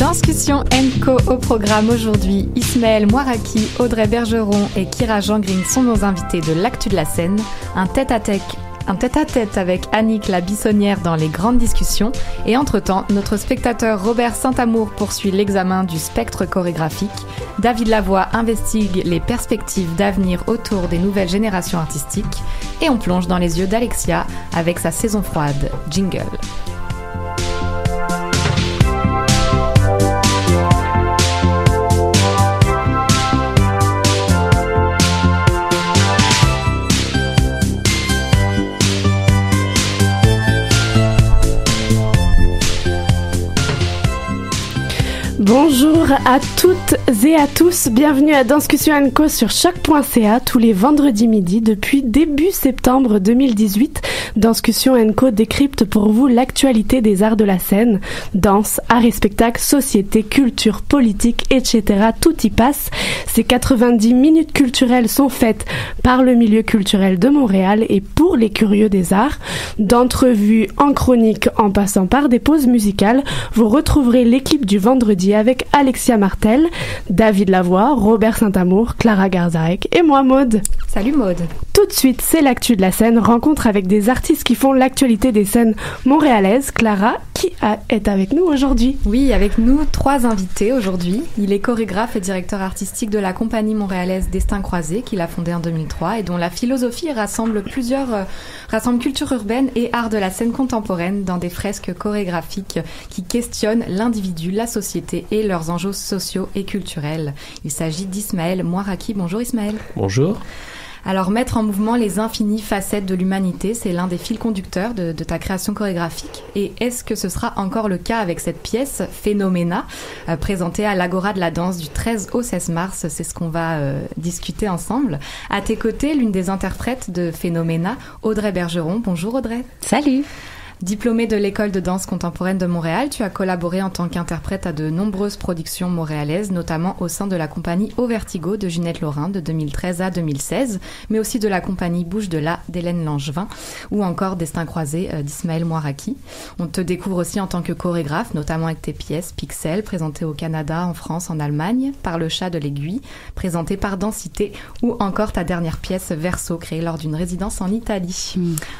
Danscussion & Co au programme aujourd'hui. Ismaël Moiraki, Audrey Bergeron et Kira Jean-Green sont nos invités de l'actu de la scène. Un tête-à-tête avec Annick la Bissonnière dans les grandes discussions. Et entre-temps, notre spectateur Robert Saint-Amour poursuit l'examen du spectre chorégraphique. David Lavoie investigue les perspectives d'avenir autour des nouvelles générations artistiques. Et on plonge dans les yeux d'Alexia avec sa saison froide. Jingle. Bonjour à toutes et à tous, bienvenue à Danscussion & Co sur choc.ca tous les vendredis midi depuis début septembre 2018. Danscussion & Co décrypte pour vous l'actualité des arts de la scène, danse, arts et spectacles, société, culture, politique, etc. Tout y passe. Ces 90 minutes culturelles sont faites par le milieu culturel de Montréal et pour les curieux des arts. D'entrevues en chronique en passant par des pauses musicales, vous retrouverez l'équipe du vendredi avec Alexia Martel, David Lavoie, Robert Saint-Amour, Clara Garzarek et moi Maude. Salut Maude. Tout de suite, c'est l'actu de la scène, rencontre avec des artistes qui font l'actualité des scènes montréalaises. Clara, qui est avec nous aujourd'hui? Oui, avec nous 3 invités aujourd'hui. Il est chorégraphe et directeur artistique de la compagnie montréalaise Destin Croisé, qu'il a fondée en 2003 et dont la philosophie rassemble culture urbaine et art de la scène contemporaine dans des fresques chorégraphiques qui questionnent l'individu, la société et leurs enjeux sociaux et culturels. Il s'agit d'Ismaël Moiraki. Bonjour Ismaël. Bonjour. Alors, mettre en mouvement les infinies facettes de l'humanité, c'est l'un des fils conducteurs de ta création chorégraphique. Et est-ce que ce sera encore le cas avec cette pièce, Phénoména, présentée à l'Agora de la danse du 13 au 16 mars? C'est ce qu'on va discuter ensemble. À tes côtés, l'une des interprètes de Phénoména, Audrey Bergeron. Bonjour Audrey. Salut. Diplômée de l'école de danse contemporaine de Montréal, tu as collaboré en tant qu'interprète à de nombreuses productions montréalaises, notamment au sein de la compagnie Au Vertigo de Ginette Lorrain de 2013 à 2016, mais aussi de la compagnie Bouge de là d'Hélène Langevin ou encore Destin Croisé d'Ismaël Moiraki. On te découvre aussi en tant que chorégraphe, notamment avec tes pièces Pixel, présentées au Canada, en France, en Allemagne, par Le Chat de l'Aiguille, présentée par Densité, ou encore ta dernière pièce Verso, créée lors d'une résidence en Italie.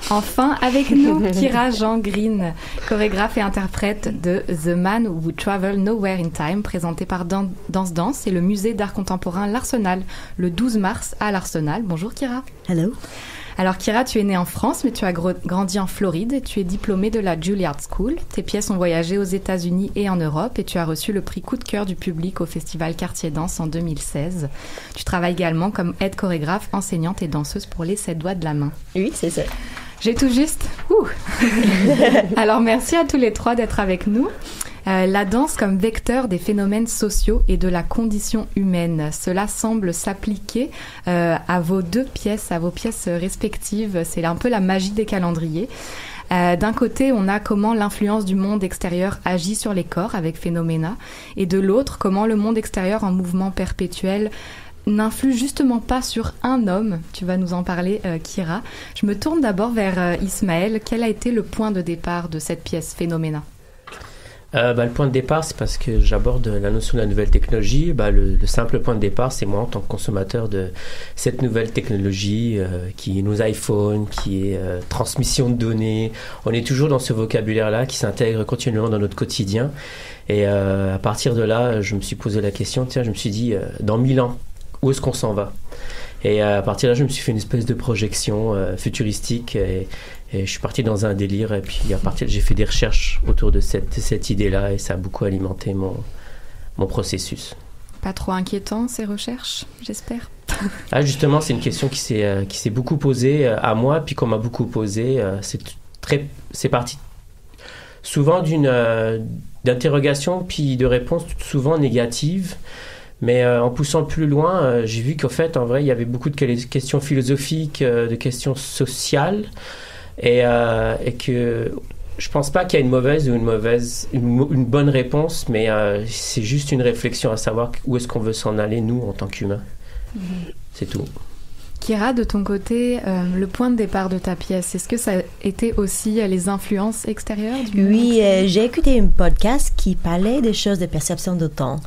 Enfin, avec nous, Kira Jean-Green, chorégraphe et interprète de The Man Who Traveled Nowhere in Time, présenté par Danse et le musée d'art contemporain L'Arsenal, le 12 mars à l'Arsenal. Bonjour Kira. Hello. Alors Kira, tu es née en France, mais tu as grandi en Floride et tu es diplômée de la Juilliard School. Tes pièces ont voyagé aux États-Unis et en Europe et tu as reçu le prix coup de cœur du public au Festival Quartier Danse en 2016. Tu travailles également comme aide chorégraphe, enseignante et danseuse pour les 7 doigts de la main. Oui, c'est ça. J'ai tout juste. Alors merci à tous les 3 d'être avec nous. La danse comme vecteur des phénomènes sociaux et de la condition humaine. Cela semble s'appliquer à vos pièces respectives. C'est un peu la magie des calendriers. D'un côté, on a comment l'influence du monde extérieur agit sur les corps avec Phénoména, et de l'autre, comment le monde extérieur en mouvement perpétuel n'influe justement pas sur un homme. Tu vas nous en parler, Kira. Je me tourne d'abord vers Ismaël. Quel a été le point de départ de cette pièce Phénoména? Le point de départ, c'est parce que j'aborde la notion de la nouvelle technologie. Le simple point de départ, c'est moi en tant que consommateur de cette nouvelle technologie qui est nos iPhones, qui est transmission de données. On est toujours dans ce vocabulaire-là qui s'intègre continuellement dans notre quotidien. Et à partir de là, je me suis posé la question, je me suis dit, dans 1000 ans, où est-ce qu'on s'en va? Et à partir de là, je me suis fait une espèce de projection futuristique et je suis parti dans un délire. Et puis à partir, j'ai fait des recherches autour de cette idée-là et ça a beaucoup alimenté mon processus. Pas trop inquiétant ces recherches, j'espère? Justement, c'est une question qui s'est beaucoup posée à moi, puis qu'on m'a beaucoup posée. C'est parti souvent d'interrogations puis de réponses souvent négatives. Mais en poussant plus loin, j'ai vu qu'en fait, en vrai, il y avait beaucoup de questions philosophiques, de questions sociales, et que je pense pas qu'il y a une bonne réponse, mais c'est juste une réflexion à savoir où est-ce qu'on veut s'en aller, nous, en tant qu'humains. C'est tout. Kira, de ton côté, le point de départ de ta pièce, est-ce que ça a été aussi les influences extérieures Oui, j'ai écouté un podcast qui parlait des choses de perception de temps.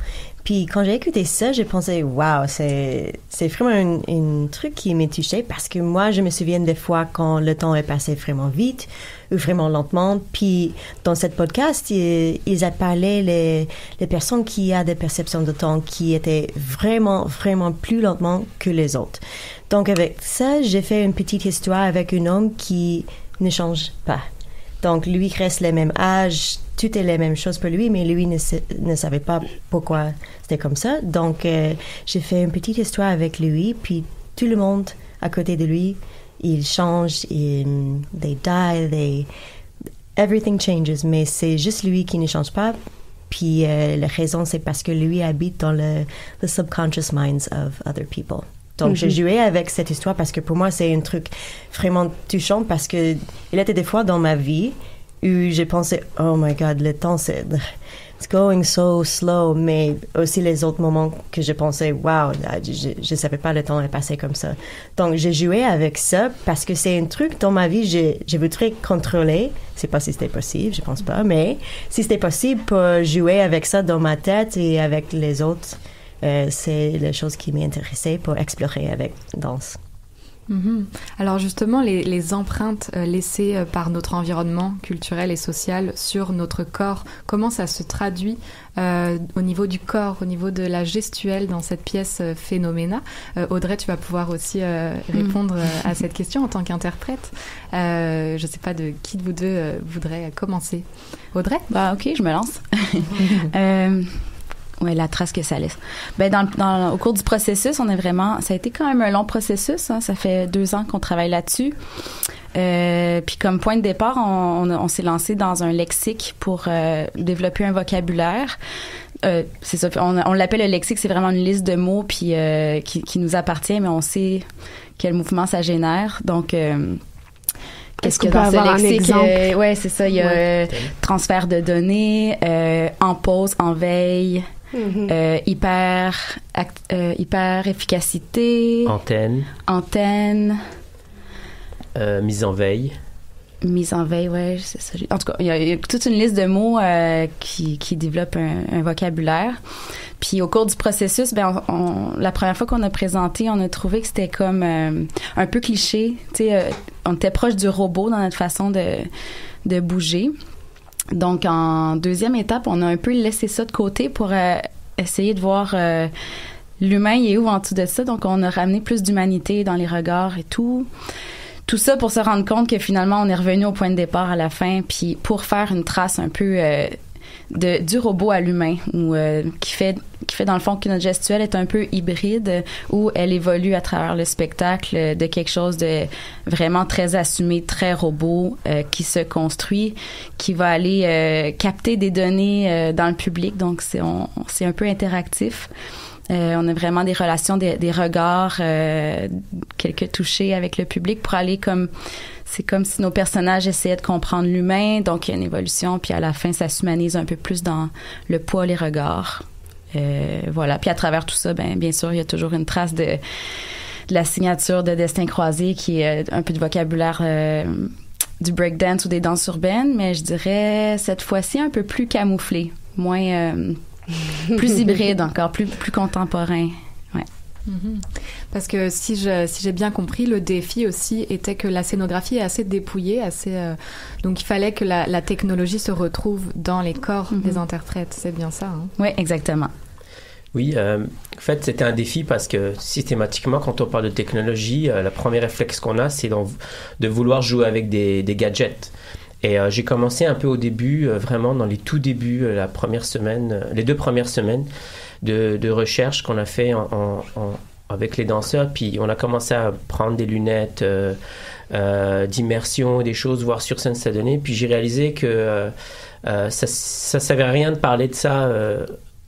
Puis quand j'ai écouté ça, j'ai pensé, wow, c'est vraiment un truc qui m'a touchée parce que moi, je me souviens des fois quand le temps est passé vraiment vite ou vraiment lentement. Puis dans cette podcast, ils ont parlé les personnes qui ont des perceptions de temps qui étaient vraiment, vraiment plus lentement que les autres. Donc avec ça, j'ai fait une petite histoire avec un homme qui ne change pas. Donc, lui reste le même âge, tout est la même chose pour lui, mais lui ne savait pas pourquoi c'était comme ça. Donc, j'ai fait une petite histoire avec lui, puis tout le monde à côté de lui, il change, they die, everything changes, mais c'est juste lui qui ne change pas. Puis, la raison, c'est parce que lui habite dans the subconscious minds of other people. Donc, j'ai joué avec cette histoire parce que pour moi, c'est un truc vraiment touchant parce que il était des fois dans ma vie où j'ai pensé, oh my God, le temps, it's going so slow, mais aussi les autres moments que j'ai pensé, wow, je savais pas le temps est passé comme ça. Donc, j'ai joué avec ça parce que c'est un truc dans ma vie, je voudrais contrôler. Je sais pas si c'était possible, je pense pas, mais si c'était possible pour jouer avec ça dans ma tête et avec les autres, c'est la chose qui m'intéressait pour explorer avec danse. Alors justement, les empreintes laissées par notre environnement culturel et social sur notre corps, comment ça se traduit au niveau du corps, au niveau de la gestuelle dans cette pièce Phénoména? Audrey, tu vas pouvoir aussi répondre à cette question en tant qu'interprète. Je ne sais pas de qui de vous deux voudrait commencer. Audrey? Ok, je me lance. Ouais, la trace que ça laisse. Ben au cours du processus, ça a été quand même un long processus. Hein, ça fait 2 ans qu'on travaille là-dessus. Puis comme point de départ, on s'est lancé dans un lexique pour développer un vocabulaire. C'est ça. On l'appelle le lexique. C'est vraiment une liste de mots puis qui nous appartient, mais on sait quel mouvement ça génère. Donc Est-ce qu'on peut avoir un exemple? Ouais, c'est ça. Il y a transfert de données, en pause, en veille. Hyper efficacité, antenne, mise en veille, ouais, c'est ça. En tout cas, il y a toute une liste de mots qui développent un vocabulaire. Puis au cours du processus, la première fois qu'on a présenté, on a trouvé que c'était comme un peu cliché. Tu sais, on était proche du robot dans notre façon de bouger. Donc, en deuxième étape, on a un peu laissé ça de côté pour essayer de voir l'humain, il est où en dessous de ça. Donc, on a ramené plus d'humanité dans les regards et tout. Tout ça pour se rendre compte que finalement, on est revenu au point de départ à la fin, puis pour faire une trace un peu du robot à l'humain, qui fait dans le fond que notre gestuelle est un peu hybride, où elle évolue à travers le spectacle de quelque chose de vraiment très assumé, très robot, qui se construit, qui va aller capter des données dans le public. Donc c'est un peu interactif. On a vraiment des relations, des regards, quelques touchés avec le public pour aller c'est comme si nos personnages essayaient de comprendre l'humain, donc il y a une évolution, puis à la fin, ça s'humanise un peu plus dans le poids, les regards. Voilà. Puis à travers tout ça, bien sûr, il y a toujours une trace de la signature de Destin Croisé, qui est un peu de vocabulaire du breakdance ou des danses urbaines, mais je dirais cette fois-ci un peu plus camouflé, moins plus hybride encore, plus contemporain. Ouais. Parce que si j'ai bien compris, le défi aussi était que la scénographie est assez dépouillée, donc il fallait que la technologie se retrouve dans les corps des interprètes. C'est bien ça, hein? Oui, exactement. Oui, en fait, c'était un défi parce que systématiquement, quand on parle de technologie, le premier réflexe qu'on a, c'est de vouloir jouer avec des gadgets. Et j'ai commencé un peu au début, vraiment dans les tout débuts, les 2 premières semaines de recherche qu'on a fait avec les danseurs. Puis on a commencé à prendre des lunettes d'immersion, des choses, voir sur scène ça donnait. Puis j'ai réalisé que ça servait à rien de parler de ça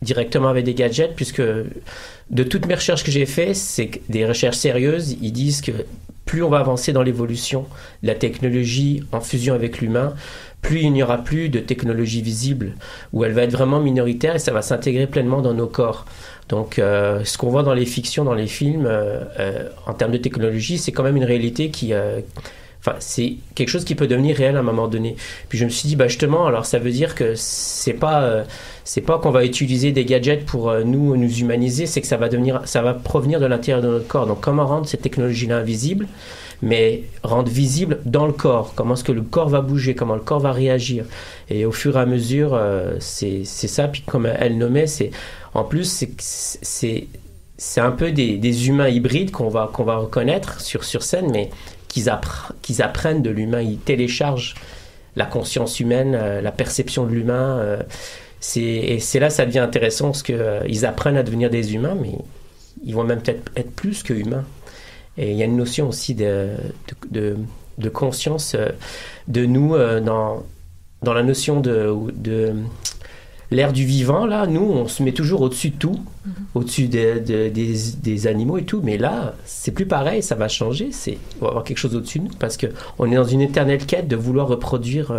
directement avec des gadgets, puisque de toutes mes recherches que j'ai faites, c'est des recherches sérieuses, ils disent que plus on va avancer dans l'évolution de la technologie en fusion avec l'humain, plus il n'y aura plus de technologie visible, où elle va être vraiment minoritaire et ça va s'intégrer pleinement dans nos corps. Donc, ce qu'on voit dans les fictions, dans les films, en termes de technologie, c'est quand même une réalité qui... c'est quelque chose qui peut devenir réel à un moment donné. Puis je me suis dit, justement, alors ça veut dire que c'est pas qu'on va utiliser des gadgets pour nous humaniser, c'est que ça va provenir de l'intérieur de notre corps. Donc, comment rendre cette technologie-là invisible, mais rendre visible dans le corps. Comment est-ce que le corps va bouger, comment le corps va réagir. Et au fur et à mesure, c'est ça. Puis comme elle nommait, en plus, c'est un peu des humains hybrides qu'on va reconnaître sur scène, mais qu'ils apprennent de l'humain. Ils téléchargent la conscience humaine, la perception de l'humain. Et c'est là que ça devient intéressant, parce qu'ils apprennent à devenir des humains, mais ils vont même peut-être être plus que humains. Et il y a une notion aussi de conscience de nous dans la notion de l'ère du vivant. Là, nous, on se met toujours au-dessus de tout, au-dessus des animaux et tout. Mais là, c'est plus pareil, ça va changer. On va avoir quelque chose au-dessus de nous, parce qu'on est dans une éternelle quête de vouloir reproduire...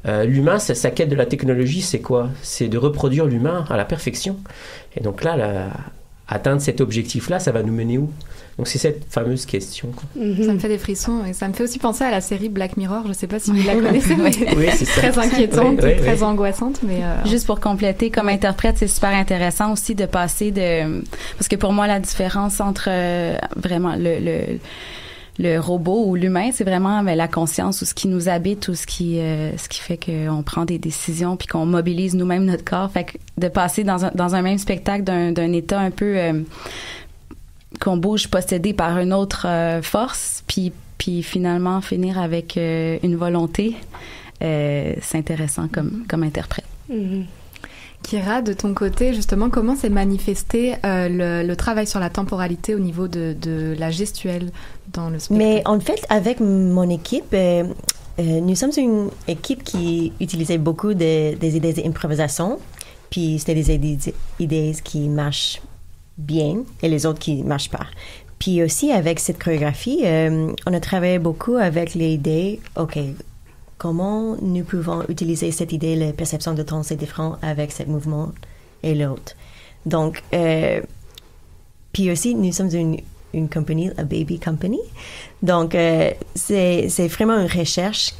l'humain, sa quête de la technologie, c'est quoi? C'est de reproduire l'humain à la perfection. Et donc là, atteindre cet objectif-là, ça va nous mener où? Donc c'est cette fameuse question. Ça me fait des frissons et ça me fait aussi penser à la série Black Mirror. Je ne sais pas si vous la connaissez, mais oui, c'est ça. Très inquiétante et très angoissante. Mais Juste pour compléter, comme interprète, c'est super intéressant aussi de passer parce que pour moi, la différence entre vraiment le robot ou l'humain, c'est vraiment la conscience ou ce qui nous habite ou ce qui fait qu'on prend des décisions puis qu'on mobilise nous-mêmes notre corps. Fait que de passer dans un même spectacle d'un état un peu qu'on bouge possédé par une autre force, puis finalement finir avec une volonté, c'est intéressant comme interprète. Mm-hmm. Kira, de ton côté, justement, comment s'est manifesté le travail sur la temporalité au niveau de la gestuelle dans le spectacle? Mais en fait, avec mon équipe, nous sommes une équipe qui utilisait beaucoup des idées d'improvisation, puis c'était des idées qui marchent bien et les autres qui marchent pas. Puis aussi, avec cette chorégraphie, on a travaillé beaucoup avec l'idée, OK, comment nous pouvons utiliser cette idée, la perception de temps, c'est différent avec ce mouvement et l'autre. Donc, puis aussi, nous sommes une compagnie, a baby company. Donc, c'est vraiment une recherche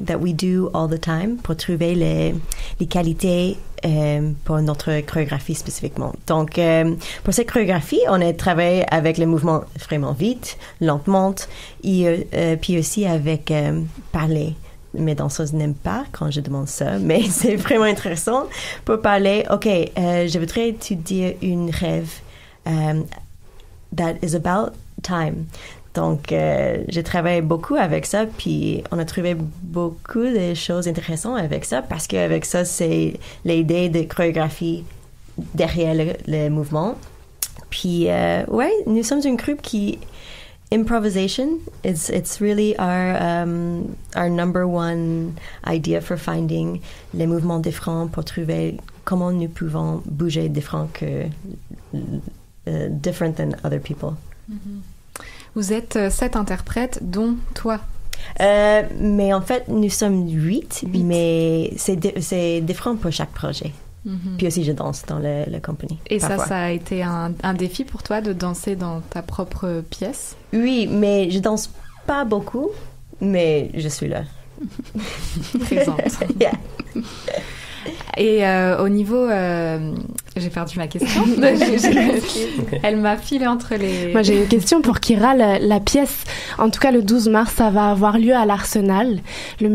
that we do all the time pour trouver les qualités pour notre chorégraphie spécifiquement. Donc, pour cette chorégraphie, on a travaillé avec le mouvement vraiment vite, lentement, et puis aussi avec parler. Mes danseuses n'aiment pas quand je demande ça, mais c'est vraiment intéressant pour parler. OK, je voudrais te dire une rêve that is about time. Donc, j'ai travaillé beaucoup avec ça, puis on a trouvé beaucoup de choses intéressantes avec ça, parce qu'avec ça, c'est l'idée de chorégraphie derrière le mouvement. Puis, ouais, nous sommes une groupe qui... Improvisation, it's really our number one idea for finding les mouvements différents pour trouver comment nous pouvons bouger différent que different than other people. Mm-hmm. Vous êtes 7 interprètes, dont toi. Mais en fait, nous sommes 8. Mais c'est différent pour chaque projet. Mm-hmm. Puis aussi, je danse dans la compagnie. Et parfois. ça a été un défi pour toi de danser dans ta propre pièce? Oui, mais je danse pas beaucoup, mais je suis là. Présente. Yeah. Et au niveau... j'ai perdu ma question. Elle m'a filé entre les... Moi, j'ai une question pour Kira. La pièce, en tout cas le 12 mars, ça va avoir lieu à l'Arsenal, un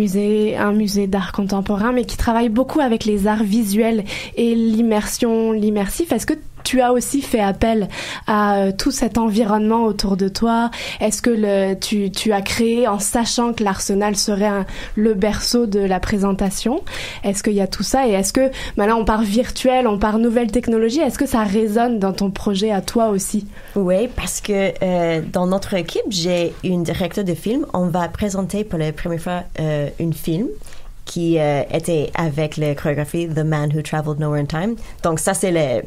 musée d'art contemporain, mais qui travaille beaucoup avec les arts visuels et l'immersif. Est-ce que tu as aussi fait appel à tout cet environnement autour de toi? Est-ce que tu as créé en sachant que l'Arsenal serait le berceau de la présentation? Est-ce qu'il y a tout ça? Et est-ce que, maintenant on part virtuel, on part nouvelle technologie, est-ce que ça résonne dans ton projet à toi aussi? Oui, parce que dans notre équipe, j'ai une directrice de film. On va présenter pour la première fois un film. qui était avec la chorégraphie The Man Who Traveled Nowhere in Time. Donc ça c'est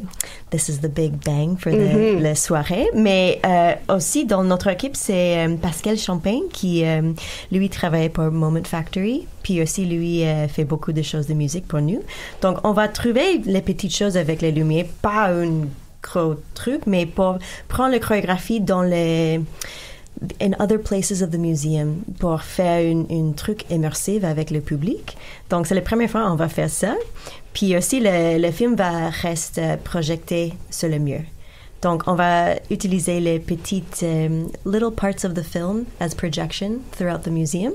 This is the big bang for la soirée. Mais aussi dans notre équipe c'est Pascal Champagne qui lui travaille pour Moment Factory. Puis aussi lui fait beaucoup de choses de musique pour nous. Donc on va trouver les petites choses avec les lumières, pas un gros truc, mais pour prendre la chorégraphie dans in other places of the museum pour faire une truc immersive avec le public. Donc, c'est la première fois qu'on va faire ça. Puis aussi, le film va rester projeté sur le mur. Donc, on va utiliser les petites little parts of the film as projection throughout the museum.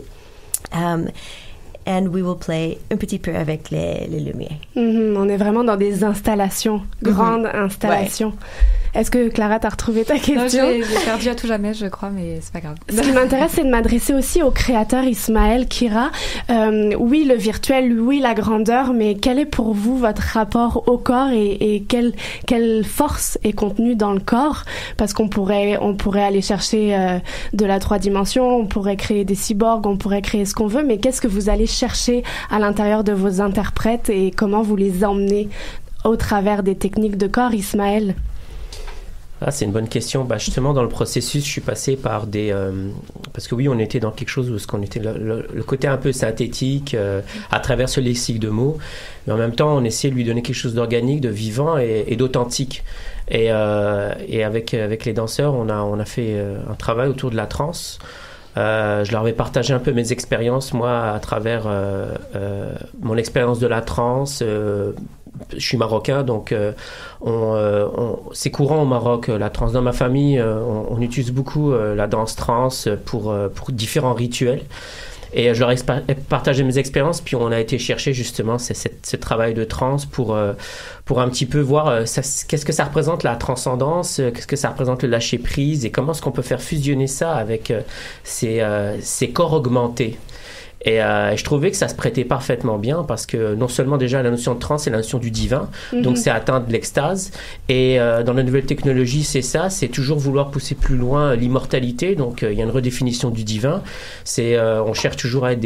And we will play un petit peu avec les lumières. On est vraiment dans des installations, grandes installations. Ouais. Est-ce que Clara, t'as retrouvé ta question? Non, j'ai perdu à tout jamais, je crois, mais c'est pas grave. Ce qui m'intéresse, c'est de m'adresser aussi au créateur Ismaël Kira. Oui, le virtuel, oui, la grandeur, mais quel est pour vous votre rapport au corps et quelle force est contenue dans le corps? Parce qu'on pourrait aller chercher de la 3 dimensions, on pourrait créer des cyborgs, on pourrait créer ce qu'on veut, mais qu'est-ce que vous allez chercher à l'intérieur de vos interprètes et comment vous les emmenez au travers des techniques de corps, Ismaël? Ah, c'est une bonne question. Justement, dans le processus, je suis passé par parce que oui, on était dans quelque chose où on était le côté un peu synthétique à travers ce lexique de mots, mais en même temps, on essayait de lui donner quelque chose d'organique, de vivant et d'authentique. Et avec les danseurs, on a fait un travail autour de la transe. Je leur avais partagé un peu mes expériences, moi, à travers mon expérience de la transe. Je suis marocain, donc c'est courant au Maroc, la transe. Dans ma famille, on utilise beaucoup la danse transe pour différents rituels. Et je leur ai partagé mes expériences, puis on a été chercher justement ce travail de transe pour un petit peu voir qu'est-ce que ça représente la transcendance, qu'est-ce que ça représente le lâcher prise et comment est-ce qu'on peut faire fusionner ça avec ces corps augmentés. Et je trouvais que ça se prêtait parfaitement bien parce que non seulement déjà la notion de trans, c'est la notion du divin, donc c'est atteindre l'extase. Et dans la nouvelle technologie, c'est ça, c'est toujours vouloir pousser plus loin l'immortalité. Donc il y a une redéfinition du divin. On cherche toujours à être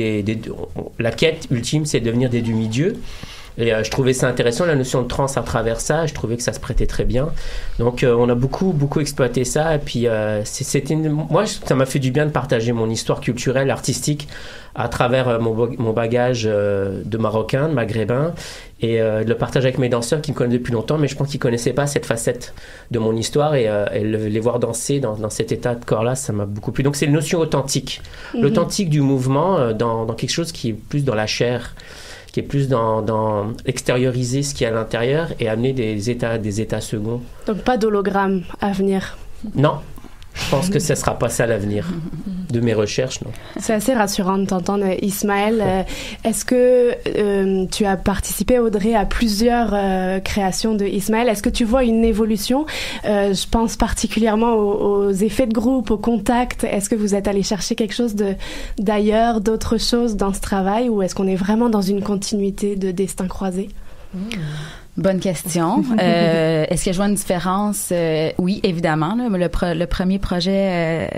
la quête ultime, c'est de devenir des demi-dieux. Et je trouvais ça intéressant, la notion de trans à travers ça. Je trouvais que ça se prêtait très bien. Donc, on a beaucoup exploité ça. Et puis, moi, ça m'a fait du bien de partager mon histoire culturelle, artistique, à travers mon bagage de Marocain, de Maghrébin, et de le partager avec mes danseurs qui me connaissent depuis longtemps, mais je pense qu'ils connaissaient pas cette facette de mon histoire. Et les voir danser dans cet état de corps-là, ça m'a beaucoup plu. Donc, c'est une notion authentique. L'authentique du mouvement dans quelque chose qui est plus dans la chair, qui est plus dans extérioriser ce qu'il y a à l'intérieur et amener des états seconds. Donc pas d'hologramme à venir. Non, je pense que ce ne sera pas ça l'avenir de mes recherches, non. C'est assez rassurant de t'entendre, Ismaël. Est-ce que tu as participé, Audrey, à plusieurs créations de Ismaël? Est-ce que tu vois une évolution? Je pense particulièrement aux effets de groupe, au contact. Est-ce que vous êtes allé chercher quelque chose d'ailleurs, d'autres choses dans ce travail, ou est-ce qu'on est vraiment dans une continuité de destin croisé? Bonne question. Est-ce que je vois une différence? Oui, évidemment. Là, le premier projet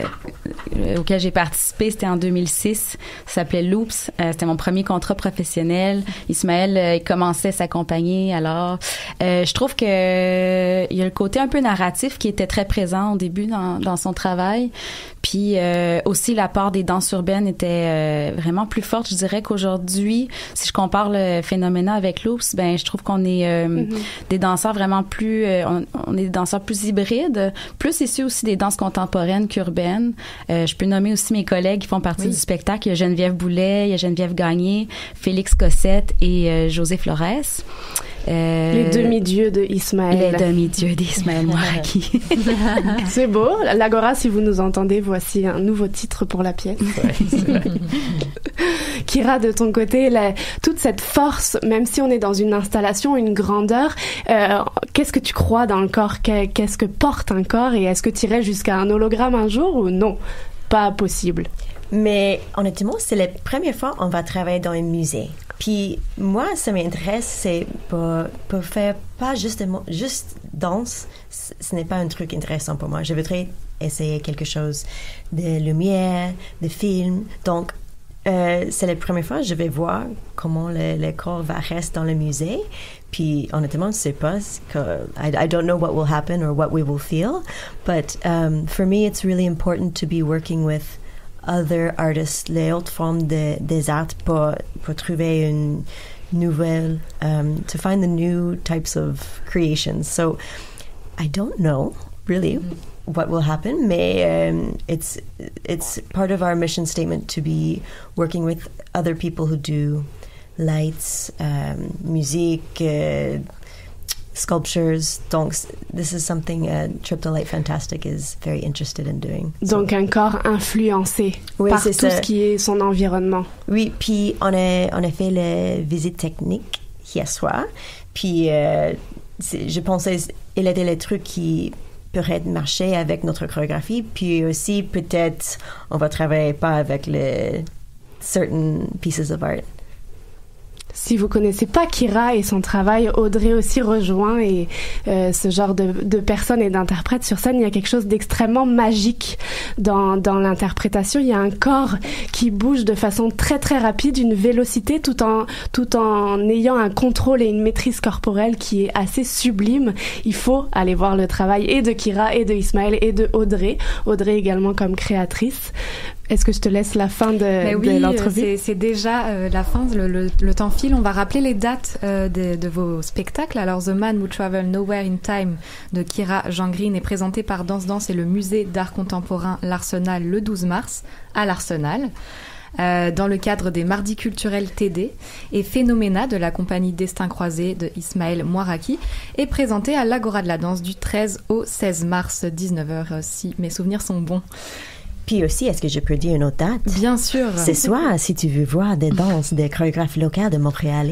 auquel j'ai participé, c'était en 2006. Ça s'appelait Loops. C'était mon premier contrat professionnel. Ismaël, il commençait à s'accompagner. Alors, je trouve que il y a le côté un peu narratif qui était très présent au début dans son travail. Puis aussi, la part des danses urbaines était vraiment plus forte. Je dirais qu'aujourd'hui, si je compare le Phénoména avec Loops, ben je trouve qu'on est des danseurs vraiment plus... on est des danseurs plus hybrides, plus issus aussi des danses contemporaines qu'urbaines. Je peux nommer aussi mes collègues qui font partie du spectacle. Il y a Geneviève Boulet, il y a Geneviève Gagné, Félix Cossette et José Flores. Les demi-dieux de Ismaël. Les demi-dieux d'Ismaël Mouraki. C'est beau. L'Agora, si vous nous entendez, voici un nouveau titre pour la pièce. Ouais, c'est vrai. Kira, de ton côté, toute cette force, même si on est dans une installation, une grandeur, qu'est-ce que tu crois dans le corps? Qu'est-ce que porte un corps? Et est-ce que tu irais jusqu'à un hologramme un jour ou non? Pas possible. Mais honnêtement, c'est la première fois qu'on va travailler dans un musée. Puis moi, ça m'intéresse, c'est pour faire pas juste danse. Ce n'est pas un truc intéressant pour moi. Je voudrais essayer quelque chose de lumière, de film. Donc, c'est la première fois que je vais voir comment le corps va rester dans le musée. Puis honnêtement, je ne sais pas, I don't know what will happen or what we will feel. But for me, it's really important to be working with other artists, les autres formes des arts pour trouver une nouvelle, to find the new types of creations. So I don't know really what will happen, mais it's part of our mission statement to be working with other people who do lights, musique, sculptures. Donc, this is something Trip to Light Fantastic is very interested in doing. Donc, un corps influencé par tout ce qui est son environnement. Oui, puis on a fait la visite technique hier soir. Puis je pensais, il était le truc qui pourrait marcher avec notre chorégraphie. Puis aussi, peut-être, on va travailler pas avec les certain pieces of art. Si vous connaissez pas Kira et son travail, Audrey aussi rejoint et ce genre de personnes et d'interprètes sur scène. Il y a quelque chose d'extrêmement magique dans l'interprétation. Il y a un corps qui bouge de façon très très rapide, une vélocité tout en ayant un contrôle et une maîtrise corporelle qui est assez sublime. Il faut aller voir le travail et de Kira et de Ismaël et de Audrey. Audrey également comme créatrice. Est-ce que je te laisse la fin de l'entrevue? C'est déjà la fin, le temps file. On va rappeler les dates de vos spectacles. Alors, The Man Who Traveled Nowhere in Time de Kira Jean Green est présenté par Danse et le musée d'art contemporain L'Arsenal le 12 mars à l'Arsenal. Dans le cadre des Mardis culturels TD, et Phénoména de la compagnie Destin Croisé de Ismaël Mouaraki est présenté à l'Agora de la Danse du 13 au 16 mars, 19h, si mes souvenirs sont bons. Puis aussi, est-ce que je peux dire une autre date? Bien sûr. Ce soir, si tu veux voir des danses des chorégraphes locaux de Montréal,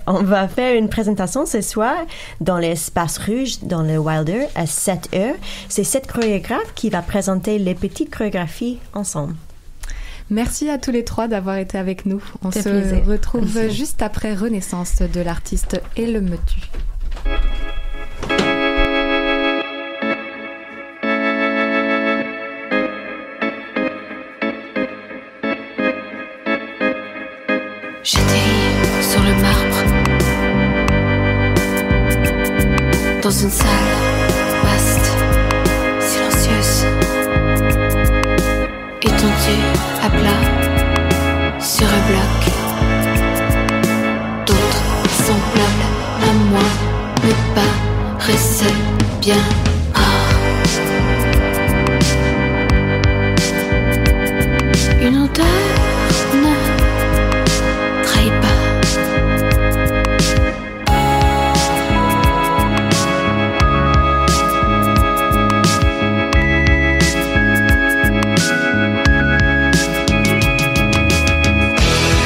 on va faire une présentation ce soir dans l'espace rouge, dans le Wilder, à 7h. C'est cette chorégraphe qui va présenter les petites chorégraphies ensemble. Merci à tous les trois d'avoir été avec nous. On se retrouve juste après Renaissance de l'artiste Elle me tue. J'étais sur le marbre, dans une salle vaste, silencieuse, étendue à plat sur un bloc. D'autres semblables à moi me paraissaient bien rares. Une odeur ne trahit pas.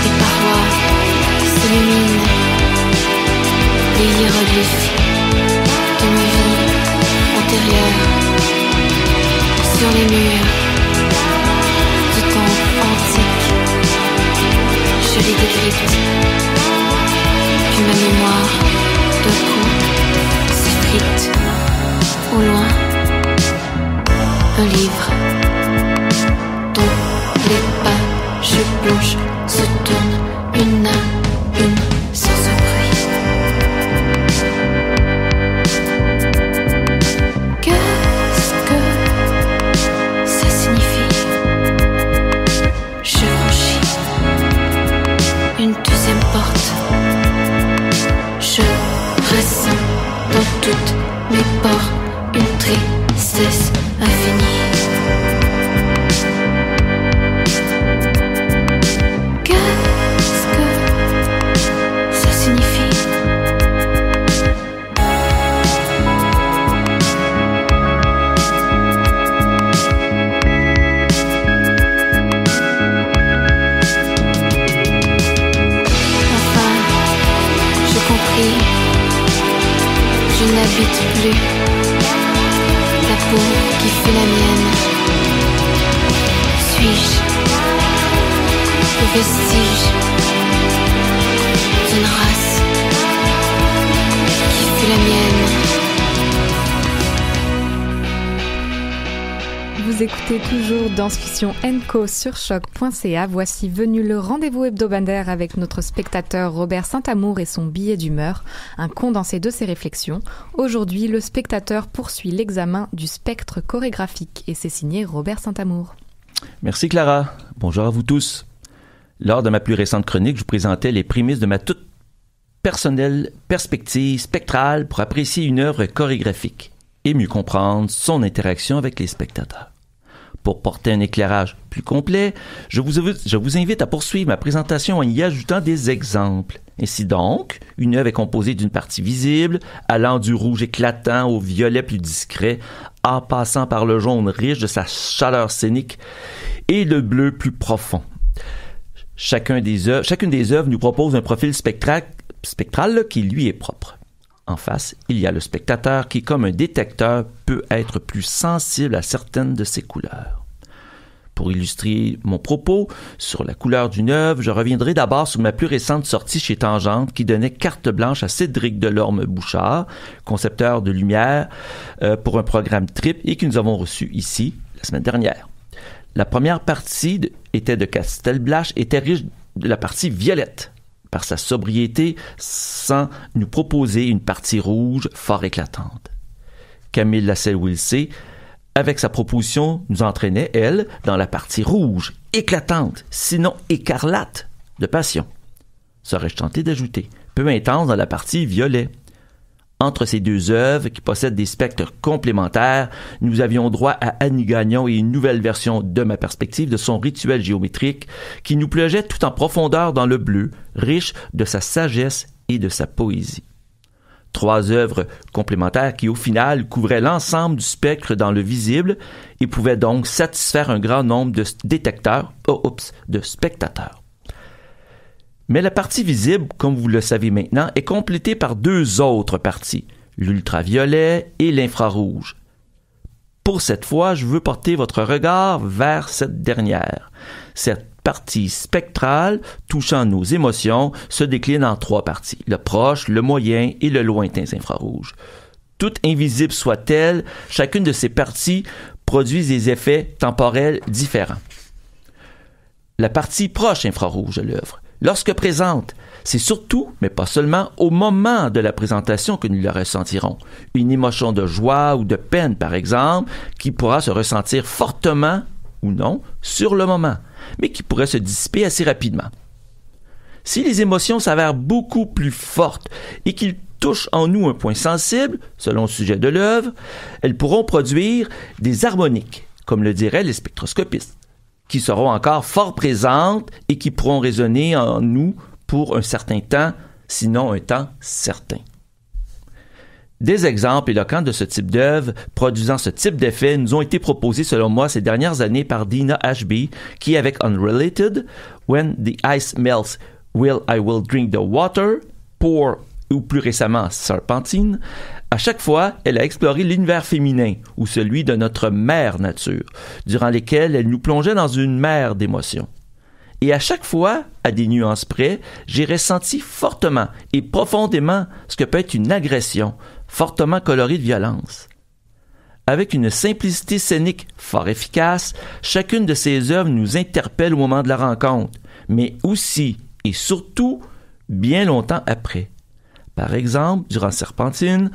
Des parois s'illuminent, les hiéroglyphes de ma vie antérieure sur les murs du temps antique. Je les décrypte, puis ma mémoire d'un coup s'effrite. Au loin, un livre dont les pages blanches se tournent une à une sans un bruit. Qu'est-ce que ça signifie? Je franchis une deuxième porte. Je ressens dans toutes mes pores une tristesse infinie. Qu'est-ce que ça signifie? Je n'habite plus la peau qui fait la mienne. Suis-je le vestige d'une race qui fut la mienne? Vous écoutez toujours Danscussion & sur choc.ca. Voici venu le rendez-vous hebdomadaire avec notre spectateur Robert Saint-Amour et son billet d'humeur, un condensé de ses réflexions. Aujourd'hui, le spectateur poursuit l'examen du spectre chorégraphique et c'est signé Robert Saint-Amour. Merci Clara. Bonjour à vous tous. Lors de ma plus récente chronique, je vous présentais les prémices de ma toute personnelle perspective spectrale pour apprécier une œuvre chorégraphique et mieux comprendre son interaction avec les spectateurs. Pour porter un éclairage plus complet, je vous invite à poursuivre ma présentation en y ajoutant des exemples. Ainsi donc, une œuvre est composée d'une partie visible, allant du rouge éclatant au violet plus discret, en passant par le jaune riche de sa chaleur scénique et le bleu plus profond. Chacune des œuvres nous propose un profil spectral qui lui est propre. En face, il y a le spectateur qui, comme un détecteur, peut être plus sensible à certaines de ses couleurs. Pour illustrer mon propos sur la couleur d'une œuvre, je reviendrai d'abord sur ma plus récente sortie chez Tangente qui donnait carte blanche à Cédric Delorme-Bouchard, concepteur de lumière pour un programme TRIP et que nous avons reçu ici la semaine dernière. La première partie était de Castelblache, était riche de la partie violette, par sa sobriété, sans nous proposer une partie rouge fort éclatante. Camille Lasselle-Wilsey, avec sa proposition, nous entraînait, elle, dans la partie rouge, éclatante, sinon écarlate, de passion. Serais-je tenté d'ajouter, peu intense dans la partie violet. Entre ces deux œuvres, qui possèdent des spectres complémentaires, nous avions droit à Annie Gagnon et une nouvelle version de ma perspective de son rituel géométrique qui nous plongeait tout en profondeur dans le bleu, riche de sa sagesse et de sa poésie. Trois œuvres complémentaires qui, au final, couvraient l'ensemble du spectre dans le visible et pouvaient donc satisfaire un grand nombre de de spectateurs. Mais la partie visible, comme vous le savez maintenant, est complétée par deux autres parties, l'ultraviolet et l'infrarouge. Pour cette fois, je veux porter votre regard vers cette dernière. Cette partie spectrale, touchant nos émotions, se décline en trois parties, le proche, le moyen et le lointain infrarouge. Toute invisible soit-elle, chacune de ces parties produit des effets temporels différents. La partie proche infrarouge de l'œuvre, lorsque présente, c'est surtout, mais pas seulement, au moment de la présentation que nous la ressentirons. Une émotion de joie ou de peine, par exemple, qui pourra se ressentir fortement ou non sur le moment, mais qui pourrait se dissiper assez rapidement. Si les émotions s'avèrent beaucoup plus fortes et qu'ils touchent en nous un point sensible, selon le sujet de l'œuvre, elles pourront produire des harmoniques, comme le diraient les spectroscopistes, qui seront encore fort présentes et qui pourront résonner en nous pour un certain temps, sinon un temps certain. Des exemples éloquents de ce type d'œuvre produisant ce type d'effet nous ont été proposés selon moi ces dernières années par Dina Ashby, qui avec Unrelated, When the Ice Melts, I Will Drink the Water, Pour, ou plus récemment Serpentine, à chaque fois, elle a exploré l'univers féminin ou celui de notre mère nature, durant lesquels elle nous plongeait dans une mer d'émotions. Et à chaque fois, à des nuances près, j'ai ressenti fortement et profondément ce que peut être une agression, fortement colorée de violence. Avec une simplicité scénique fort efficace, chacune de ces œuvres nous interpelle au moment de la rencontre, mais aussi et surtout bien longtemps après. Par exemple, durant Serpentine,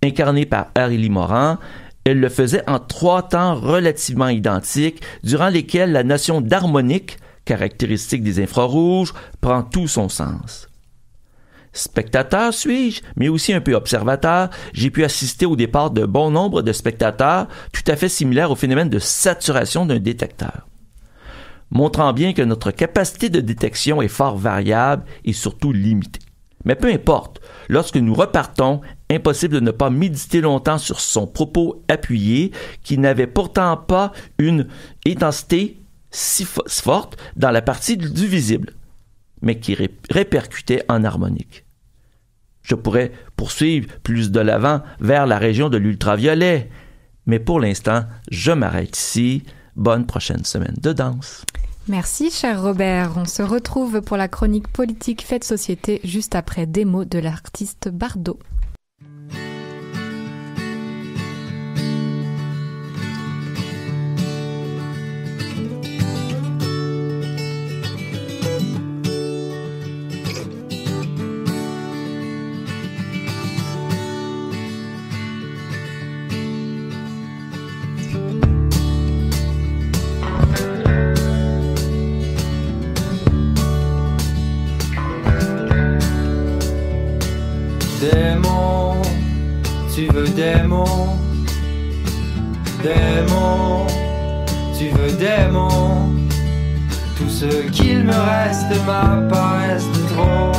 incarnée par Aurélie Morin, elle le faisait en 3 temps relativement identiques, durant lesquels la notion d'harmonique, caractéristique des infrarouges, prend tout son sens. Spectateur suis-je, mais aussi un peu observateur, j'ai pu assister au départ de bon nombre de spectateurs tout à fait similaires au phénomène de saturation d'un détecteur. Montrant bien que notre capacité de détection est fort variable et surtout limitée. Mais peu importe, lorsque nous repartons, impossible de ne pas méditer longtemps sur son propos appuyé qui n'avait pourtant pas une intensité si forte dans la partie du visible, mais qui répercutait en harmonique. Je pourrais poursuivre plus de l'avant vers la région de l'ultraviolet, mais pour l'instant, je m'arrête ici. Bonne prochaine semaine de danse. Merci, cher Robert. On se retrouve pour la chronique politique Fait de société juste après des mots de l'artiste Bardot. des mots, tu veux des mots. Tout ce qu'il me reste m'apparaissent de trop.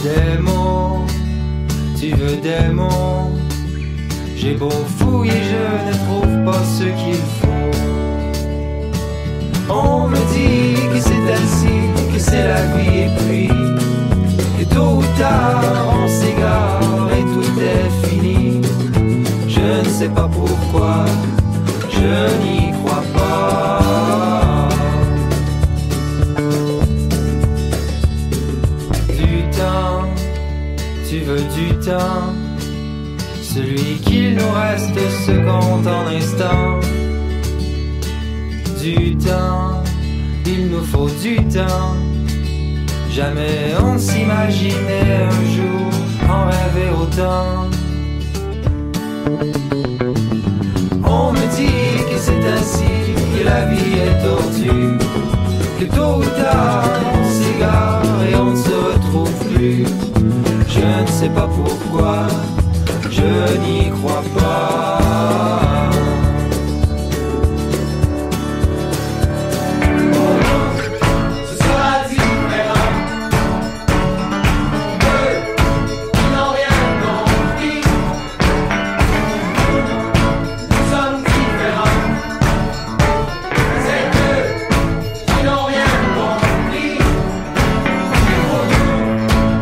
Des mots, tu veux des mots. J'ai beau fouiller, je ne trouve pas ce qu'il faut. On me dit que c'est ainsi, que c'est la vie et puis que tôt ou tard on s'égare et tout est fini. Je ne sais pas pourquoi, je n'y crois pas. Du temps, tu veux du temps. Celui qu'il nous reste se compte en instants. Du temps, il nous faut du temps. Jamais on s'imaginait un jour en rêver autant. On me dit que c'est ainsi, que la vie est tordue, que tôt ou tard on s'égare et on ne se retrouve plus. Je ne sais pas pourquoi, je n'y crois pas. Ce sera différent. Eux, ils n'ont rien compris. Nous sommes différents. C'est eux qui n'ont rien compris. Pour nous,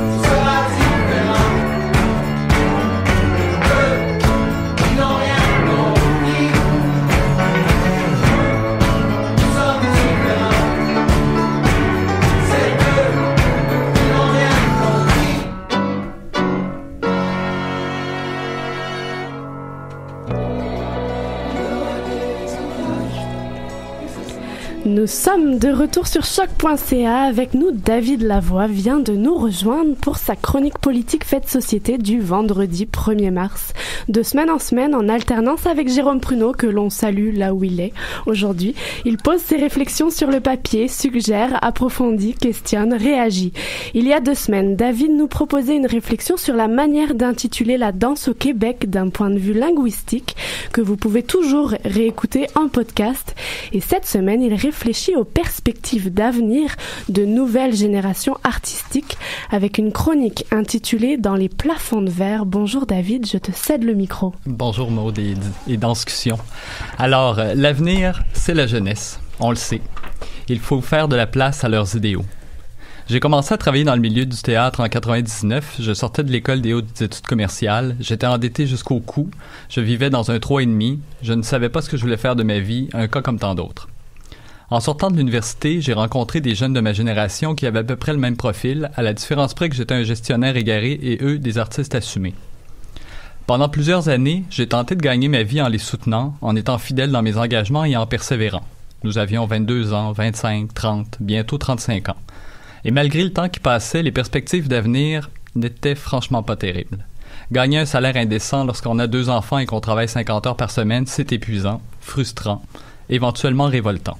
ce sera différent. Ils n'ont rien compris. Nous sommes différents. C'est eux qui n'ont rien compris. Nous sommes de retour sur choc.ca. Avec nous, David Lavoie vient de nous rejoindre pour sa chronique politique Fait de société du vendredi 1er mars. De semaine en semaine, en alternance avec Jérôme Pruneau, que l'on salue là où il est aujourd'hui. Il pose ses réflexions sur le papier, suggère, approfondit, questionne, réagit. Il y a 2 semaines, David nous proposait une réflexion sur la manière d'intituler la danse au Québec d'un point de vue linguistique, que vous pouvez toujours réécouter en podcast. Et cette semaine, il réfléchit aux perspectives d'avenir de nouvelles générations artistiques avec une chronique intitulée Dans les plafonds de verre. Bonjour David, je te cède le micro. Bonjour Maud et Danscussion. Alors, l'avenir, c'est la jeunesse, on le sait. Il faut faire de la place à leurs idéaux. J'ai commencé à travailler dans le milieu du théâtre en 99. Je sortais de l'école des hautes études commerciales. J'étais endetté jusqu'au cou. Je vivais dans un 3,5. Je ne savais pas ce que je voulais faire de ma vie, un cas comme tant d'autres. En sortant de l'université, j'ai rencontré des jeunes de ma génération qui avaient à peu près le même profil, à la différence près que j'étais un gestionnaire égaré et eux, des artistes assumés. Pendant plusieurs années, j'ai tenté de gagner ma vie en les soutenant, en étant fidèle dans mes engagements et en persévérant. Nous avions 22 ans, 25, 30, bientôt 35 ans. Et malgré le temps qui passait, les perspectives d'avenir n'étaient franchement pas terribles. Gagner un salaire indécent lorsqu'on a 2 enfants et qu'on travaille 50 heures par semaine, c'est épuisant, frustrant, éventuellement révoltant.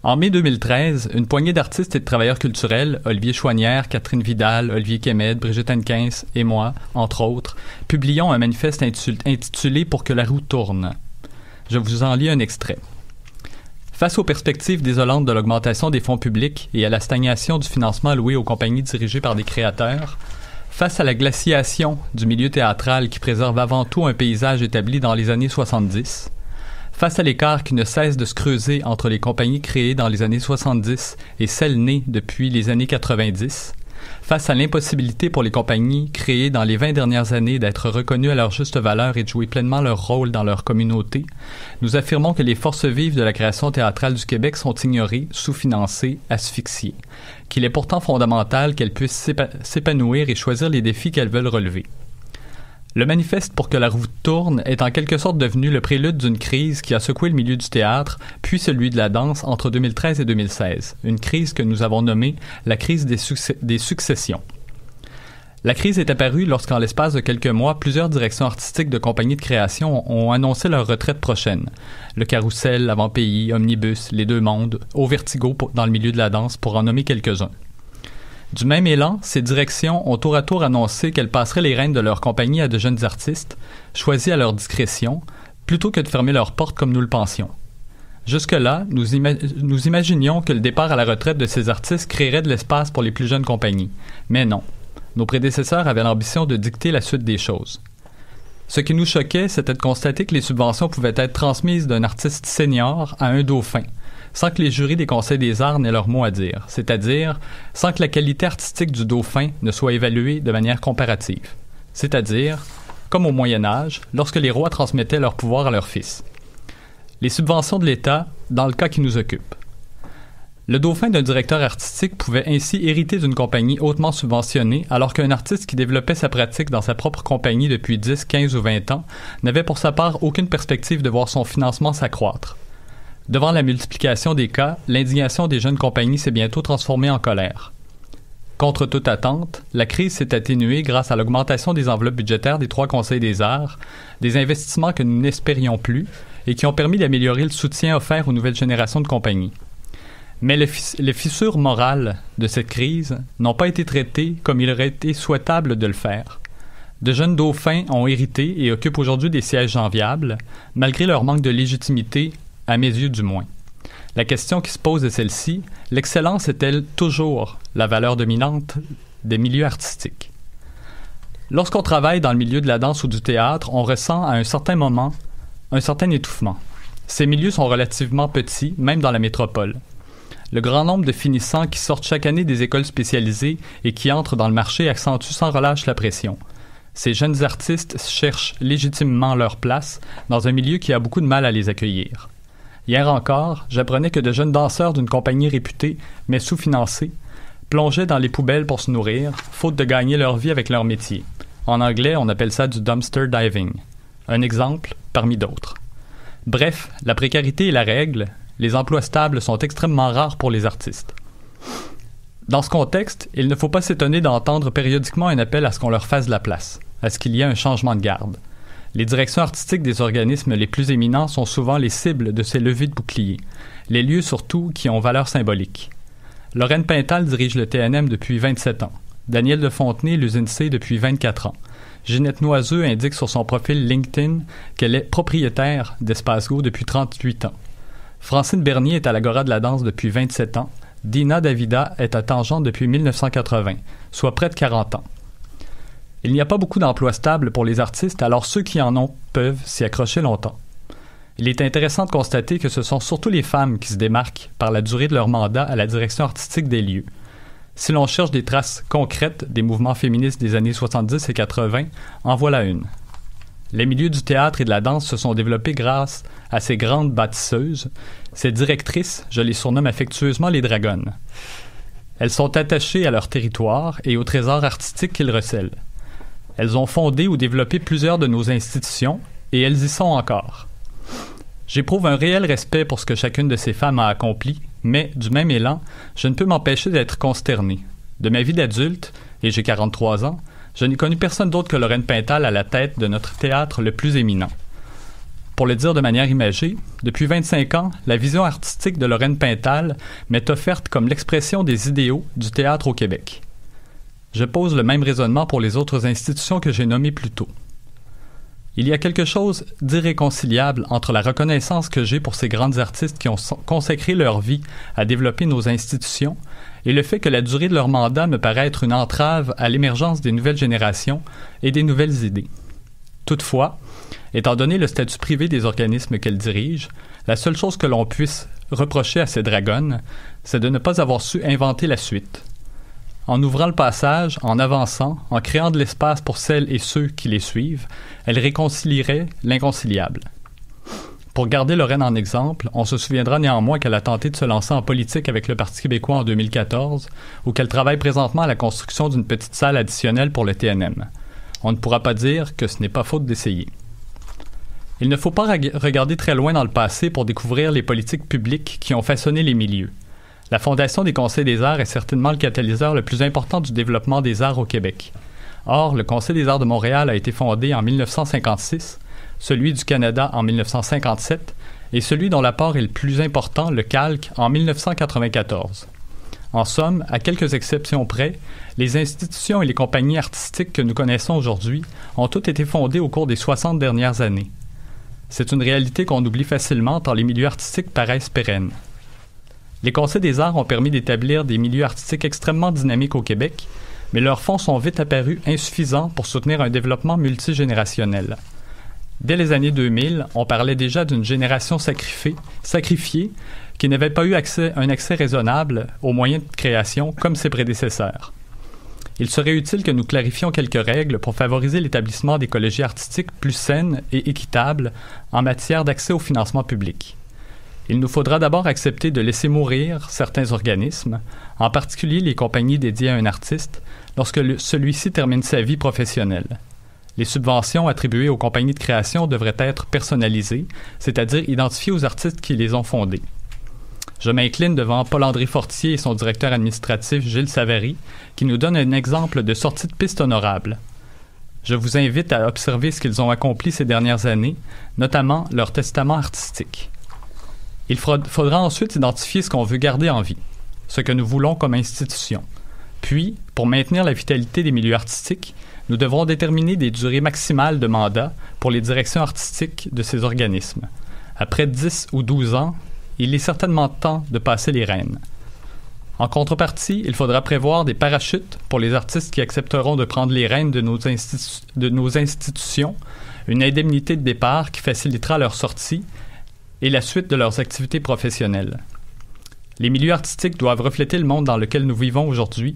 En mai 2013, une poignée d'artistes et de travailleurs culturels, Olivier Chouanière, Catherine Vidal, Olivier Kemed, Brigitte Hennequins et moi, entre autres, publions un manifeste intitulé « Pour que la roue tourne ». Je vous en lis un extrait. Face aux perspectives désolantes de l'augmentation des fonds publics et à la stagnation du financement alloué aux compagnies dirigées par des créateurs, face à la glaciation du milieu théâtral qui préserve avant tout un paysage établi dans les années 70, face à l'écart qui ne cesse de se creuser entre les compagnies créées dans les années 70 et celles nées depuis les années 90, face à l'impossibilité pour les compagnies créées dans les 20 dernières années d'être reconnues à leur juste valeur et de jouer pleinement leur rôle dans leur communauté, nous affirmons que les forces vives de la création théâtrale du Québec sont ignorées, sous-financées, asphyxiées, qu'il est pourtant fondamental qu'elles puissent s'épanouir et choisir les défis qu'elles veulent relever. Le manifeste pour que la roue tourne est en quelque sorte devenu le prélude d'une crise qui a secoué le milieu du théâtre, puis celui de la danse entre 2013 et 2016, une crise que nous avons nommée la crise des successions. La crise est apparue lorsqu'en l'espace de quelques mois, plusieurs directions artistiques de compagnies de création ont annoncé leur retraite prochaine. Le Carrousel, l'Avant-Pays, Omnibus, Les Deux Mondes, Au Vertigo dans le milieu de la danse, pour en nommer quelques-uns. Du même élan, ces directions ont tour à tour annoncé qu'elles passeraient les rênes de leur compagnie à de jeunes artistes, choisis à leur discrétion, plutôt que de fermer leurs portes comme nous le pensions. Jusque-là, nous imaginions que le départ à la retraite de ces artistes créerait de l'espace pour les plus jeunes compagnies. Mais non. Nos prédécesseurs avaient l'ambition de dicter la suite des choses. Ce qui nous choquait, c'était de constater que les subventions pouvaient être transmises d'un artiste senior à un dauphin, sans que les jurys des conseils des arts n'aient leur mot à dire, c'est-à-dire sans que la qualité artistique du dauphin ne soit évaluée de manière comparative, c'est-à-dire comme au Moyen Âge, lorsque les rois transmettaient leur pouvoir à leurs fils. Les subventions de l'État, dans le cas qui nous occupe. Le dauphin d'un directeur artistique pouvait ainsi hériter d'une compagnie hautement subventionnée, alors qu'un artiste qui développait sa pratique dans sa propre compagnie depuis 10, 15 ou 20 ans n'avait pour sa part aucune perspective de voir son financement s'accroître. Devant la multiplication des cas, l'indignation des jeunes compagnies s'est bientôt transformée en colère. Contre toute attente, la crise s'est atténuée grâce à l'augmentation des enveloppes budgétaires des 3 conseils des arts, des investissements que nous n'espérions plus et qui ont permis d'améliorer le soutien offert aux nouvelles générations de compagnies. Mais les fissures morales de cette crise n'ont pas été traitées comme il aurait été souhaitable de le faire. De jeunes dauphins ont hérité et occupent aujourd'hui des sièges enviables, malgré leur manque de légitimité, à mes yeux du moins. La question qui se pose est celle-ci: l'excellence est-elle toujours la valeur dominante des milieux artistiques? Lorsqu'on travaille dans le milieu de la danse ou du théâtre, on ressent à un certain moment un certain étouffement. Ces milieux sont relativement petits, même dans la métropole. Le grand nombre de finissants qui sortent chaque année des écoles spécialisées et qui entrent dans le marché accentue sans relâche la pression. Ces jeunes artistes cherchent légitimement leur place dans un milieu qui a beaucoup de mal à les accueillir. Hier encore, j'apprenais que de jeunes danseurs d'une compagnie réputée, mais sous-financée, plongeaient dans les poubelles pour se nourrir, faute de gagner leur vie avec leur métier. En anglais, on appelle ça du dumpster diving. Un exemple parmi d'autres. Bref, la précarité est la règle. Les emplois stables sont extrêmement rares pour les artistes. Dans ce contexte, il ne faut pas s'étonner d'entendre périodiquement un appel à ce qu'on leur fasse de la place, à ce qu'il y ait un changement de garde. Les directions artistiques des organismes les plus éminents sont souvent les cibles de ces levées de boucliers, les lieux surtout qui ont valeur symbolique. Lorraine Pintal dirige le TNM depuis 27 ans. Daniel de Fontenay l'usine C depuis 24 ans. Ginette Noiseux indique sur son profil LinkedIn qu'elle est propriétaire d'Espace Go depuis 38 ans. Francine Bernier est à l'Agora de la danse depuis 27 ans. Dina Davida est à Tangente depuis 1980, soit près de 40 ans. Il n'y a pas beaucoup d'emplois stables pour les artistes, alors ceux qui en ont peuvent s'y accrocher longtemps. Il est intéressant de constater que ce sont surtout les femmes qui se démarquent par la durée de leur mandat à la direction artistique des lieux. Si l'on cherche des traces concrètes des mouvements féministes des années 70 et 80, en voilà une. Les milieux du théâtre et de la danse se sont développés grâce à ces grandes bâtisseuses. Ces directrices, je les surnomme affectueusement les dragonnes. Elles sont attachées à leur territoire et aux trésors artistiques qu'ils recèlent. Elles ont fondé ou développé plusieurs de nos institutions et elles y sont encore. J'éprouve un réel respect pour ce que chacune de ces femmes a accompli, mais, du même élan, je ne peux m'empêcher d'être consterné. De ma vie d'adulte, et j'ai 43 ans, je n'ai connu personne d'autre que Lorraine Pintal à la tête de notre théâtre le plus éminent. Pour le dire de manière imagée, depuis 25 ans, la vision artistique de Lorraine Pintal m'est offerte comme l'expression des idéaux du théâtre au Québec. Je pose le même raisonnement pour les autres institutions que j'ai nommées plus tôt. Il y a quelque chose d'irréconciliable entre la reconnaissance que j'ai pour ces grandes artistes qui ont consacré leur vie à développer nos institutions et le fait que la durée de leur mandat me paraît être une entrave à l'émergence des nouvelles générations et des nouvelles idées. Toutefois, étant donné le statut privé des organismes qu'elles dirigent, la seule chose que l'on puisse reprocher à ces dragonnes, c'est de ne pas avoir su inventer la suite. En ouvrant le passage, en avançant, en créant de l'espace pour celles et ceux qui les suivent, elles réconcilieraient l'inconciliable. Pour garder Lorraine en exemple, on se souviendra néanmoins qu'elle a tenté de se lancer en politique avec le Parti québécois en 2014, ou qu'elle travaille présentement à la construction d'une petite salle additionnelle pour le TNM. On ne pourra pas dire que ce n'est pas faute d'essayer. Il ne faut pas regarder très loin dans le passé pour découvrir les politiques publiques qui ont façonné les milieux. La Fondation des Conseils des arts est certainement le catalyseur le plus important du développement des arts au Québec. Or, le Conseil des arts de Montréal a été fondé en 1956, celui du Canada en 1957 et celui dont l'apport est le plus important, le Calque, en 1994. En somme, à quelques exceptions près, les institutions et les compagnies artistiques que nous connaissons aujourd'hui ont toutes été fondées au cours des 60 dernières années. C'est une réalité qu'on oublie facilement tant les milieux artistiques paraissent pérennes. Les Conseils des arts ont permis d'établir des milieux artistiques extrêmement dynamiques au Québec, mais leurs fonds sont vite apparus insuffisants pour soutenir un développement multigénérationnel. Dès les années 2000, on parlait déjà d'une génération sacrifiée qui n'avait pas eu un accès raisonnable aux moyens de création comme ses prédécesseurs. Il serait utile que nous clarifions quelques règles pour favoriser l'établissement d'écologies artistiques plus saines et équitables en matière d'accès au financement public. Il nous faudra d'abord accepter de laisser mourir certains organismes, en particulier les compagnies dédiées à un artiste, lorsque celui-ci termine sa vie professionnelle. Les subventions attribuées aux compagnies de création devraient être personnalisées, c'est-à-dire identifiées aux artistes qui les ont fondées. Je m'incline devant Paul-André Fortier et son directeur administratif Gilles Savary, qui nous donne un exemple de sortie de piste honorable. Je vous invite à observer ce qu'ils ont accompli ces dernières années, notamment leur testament artistique. Il faudra ensuite identifier ce qu'on veut garder en vie, ce que nous voulons comme institution. Puis, pour maintenir la vitalité des milieux artistiques, nous devrons déterminer des durées maximales de mandat pour les directions artistiques de ces organismes. Après 10 ou 12 ans, il est certainement temps de passer les rênes. En contrepartie, il faudra prévoir des parachutes pour les artistes qui accepteront de prendre les rênes de nos institutions, une indemnité de départ qui facilitera leur sortie et la suite de leurs activités professionnelles. Les milieux artistiques doivent refléter le monde dans lequel nous vivons aujourd'hui.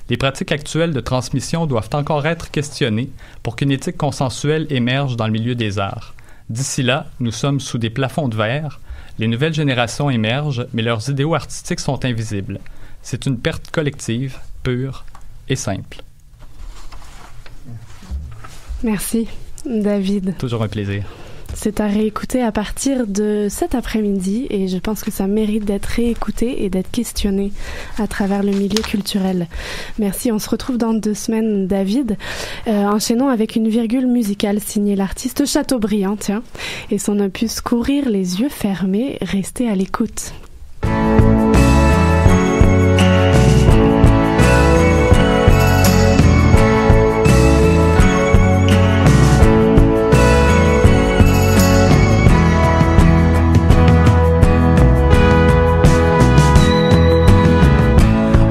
Les pratiques actuelles de transmission doivent encore être questionnées pour qu'une éthique consensuelle émerge dans le milieu des arts. D'ici là, nous sommes sous des plafonds de verre. Les nouvelles générations émergent, mais leurs idéaux artistiques sont invisibles. C'est une perte collective, pure et simple. Merci, David. Toujours un plaisir. C'est à réécouter à partir de cet après-midi et je pense que ça mérite d'être réécouté et d'être questionné à travers le milieu culturel. Merci, on se retrouve dans 2 semaines, David. Enchaînons avec une virgule musicale signée l'artiste Chateaubriand, tiens, et son opus Courir les yeux fermés. Restez à l'écoute.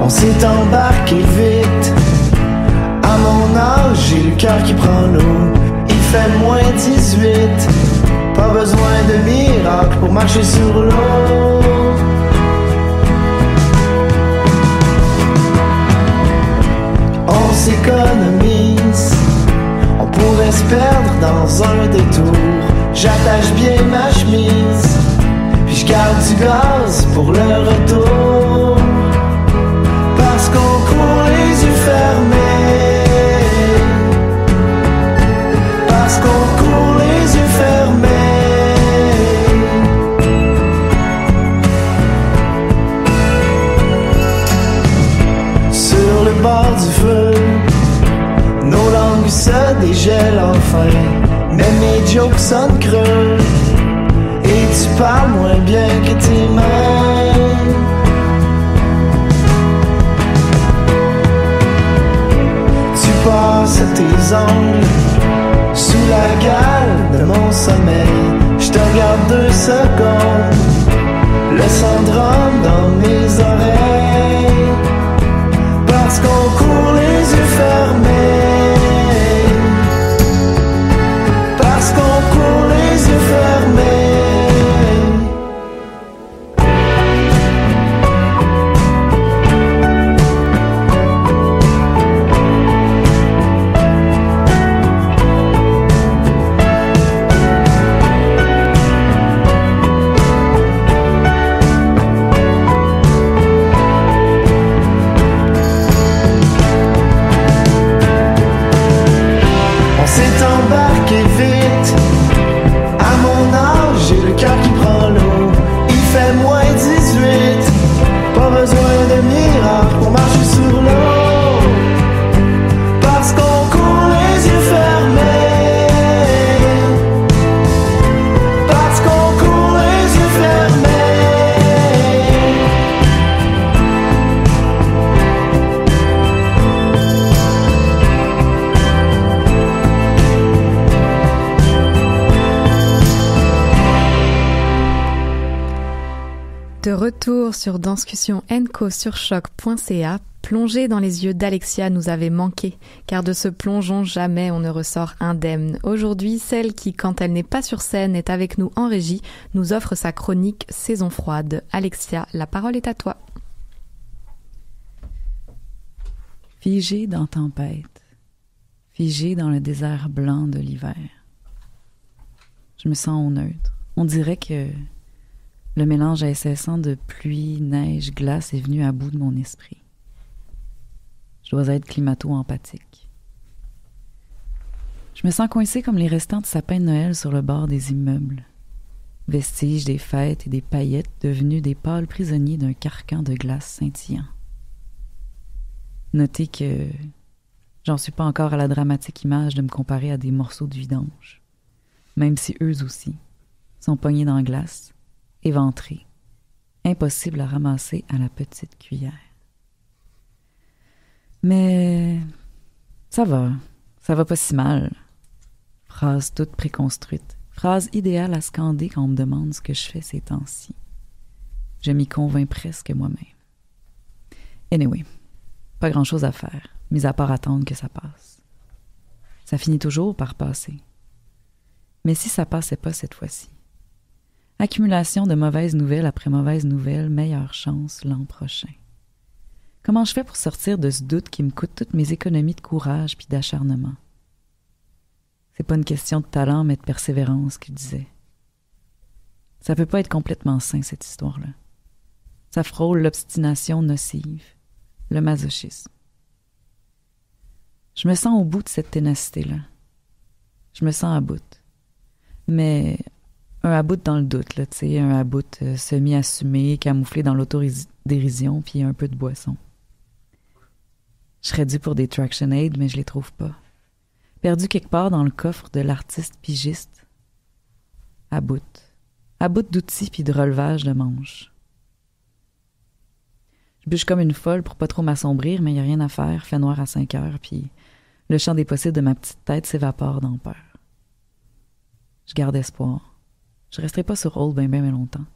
On s'est embarqué vite. À mon âge, j'ai le cœur qui prend l'eau. Il fait moins 18. Pas besoin de miracle pour marcher sur l'eau. On s'économise. On pourrait se perdre dans un détour. J'attache bien ma chemise. Puis je garde du gaz pour le retour. Parce qu'on court les yeux fermés. Parce qu'on court les yeux fermés. Sur le bord du feu, nos langues se dégèlent enfin. Mais mes jokes sonnent creux. Et tu parles moins bien que tes mains. Passe tes ongles sous la gale de mon sommeil. Je te regarde 2 secondes, le syndrome dans mes oreilles. Parce qu'on court les yeux fermés. Parce qu'on court les yeux fermés. retour sur Danscussion & sur choc.ca. Plonger dans les yeux d'Alexia nous avait manqué, car de ce plongeon jamais on ne ressort indemne. Aujourd'hui, celle qui, quand elle n'est pas sur scène, est avec nous en régie, nous offre sa chronique Saison froide. Alexia, la parole est à toi. Figé dans tempête, figé dans le désert blanc de l'hiver. Je me sens au neutre. On dirait que le mélange incessant de pluie, neige, glace est venu à bout de mon esprit. Je dois être climato-empathique. Je me sens coincée comme les restants de sapins de Noël sur le bord des immeubles. Vestiges des fêtes et des paillettes devenus des pâles prisonniers d'un carcan de glace scintillant. Notez que j'en suis pas encore à la dramatique image de me comparer à des morceaux de vidange, même si eux aussi sont pognés dans la glace, éventrés, impossible à ramasser à la petite cuillère. Mais ça va pas si mal. Phrase toute préconstruite, phrase idéale à scander quand on me demande ce que je fais ces temps-ci. Je m'y convainc presque moi-même. Anyway, pas grand-chose à faire, mis à part attendre que ça passe. Ça finit toujours par passer. Mais si ça passait pas cette fois-ci? Accumulation de mauvaises nouvelles après mauvaises nouvelles, meilleure chance l'an prochain. Comment je fais pour sortir de ce doute qui me coûte toutes mes économies de courage puis d'acharnement? C'est pas une question de talent, mais de persévérance, qu'il disait. Ça peut pas être complètement sain, cette histoire-là. Ça frôle l'obstination nocive, le masochisme. Je me sens au bout de cette ténacité-là. Je me sens à bout. Mais un à bout dans le doute, là, tu sais, un à bout semi-assumé, camouflé dans l'autodérision, puis un peu de boisson. Je serais dû pour des traction aids, mais je les trouve pas. Perdu quelque part dans le coffre de l'artiste pigiste. À bout d'outils puis de relevage de manches. Je bûche comme une folle pour pas trop m'assombrir, mais y a rien à faire, fait noir à 5 heures, puis le champ des possibles de ma petite tête s'évapore dans peur. Je garde espoir. Je resterai pas sur hold ben longtemps.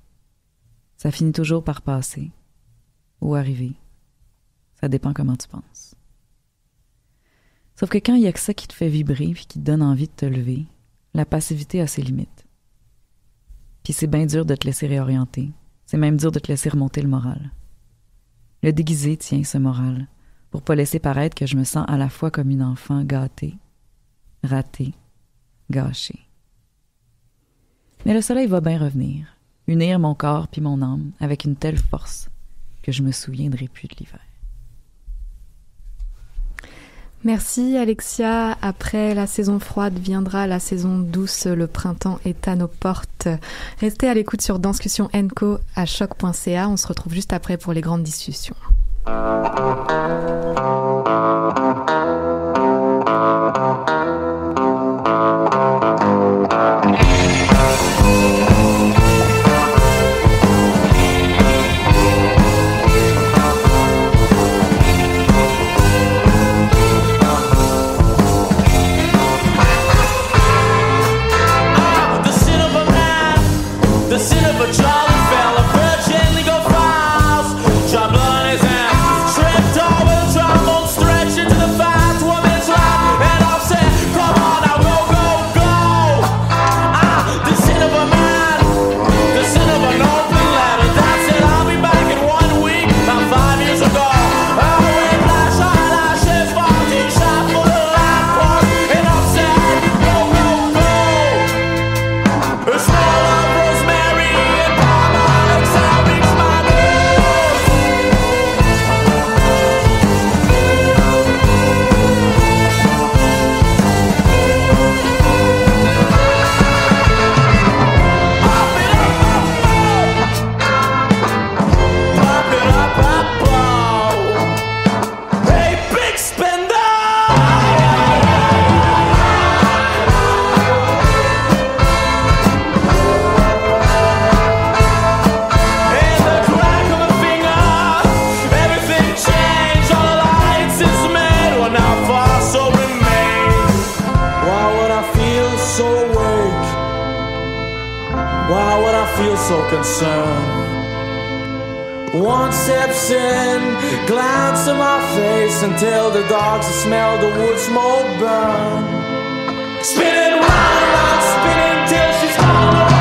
Ça finit toujours par passer. Ou arriver. Ça dépend comment tu penses. Sauf que quand il y a que ça qui te fait vibrer puis qui te donne envie de te lever, la passivité a ses limites. Puis c'est bien dur de te laisser réorienter. C'est même dur de te laisser remonter le moral. Le déguiser tient ce moral, pour pas laisser paraître que je me sens à la fois comme une enfant gâtée, ratée, gâchée. Mais le soleil va bien revenir, unir mon corps puis mon âme avec une telle force que je me souviendrai plus de l'hiver. Merci Alexia. Après la saison froide viendra la saison douce. Le printemps est à nos portes. Restez à l'écoute sur Danscussion & Co à choc.ca. On se retrouve juste après pour les grandes discussions. Why would I feel so concerned? One steps in, glance in my face until the dogs smell the wood smoke burn. Spinning round and round, spinning till she's gone around.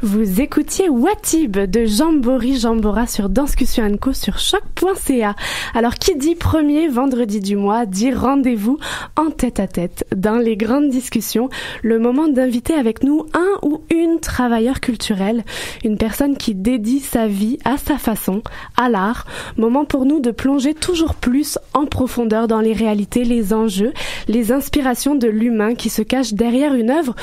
Vous écoutiez Watib de Jambori Jambora sur Danscussion & Co sur choc.ca. Alors qui dit premier vendredi du mois dit rendez-vous en tête-à-tête dans les grandes discussions, le moment d'inviter avec nous un ou une travailleur culturel, une personne qui dédie sa vie à sa façon, à l'art, moment pour nous de plonger toujours plus en profondeur dans les réalités, les enjeux, les inspirations de l'humain qui se cache derrière une œuvre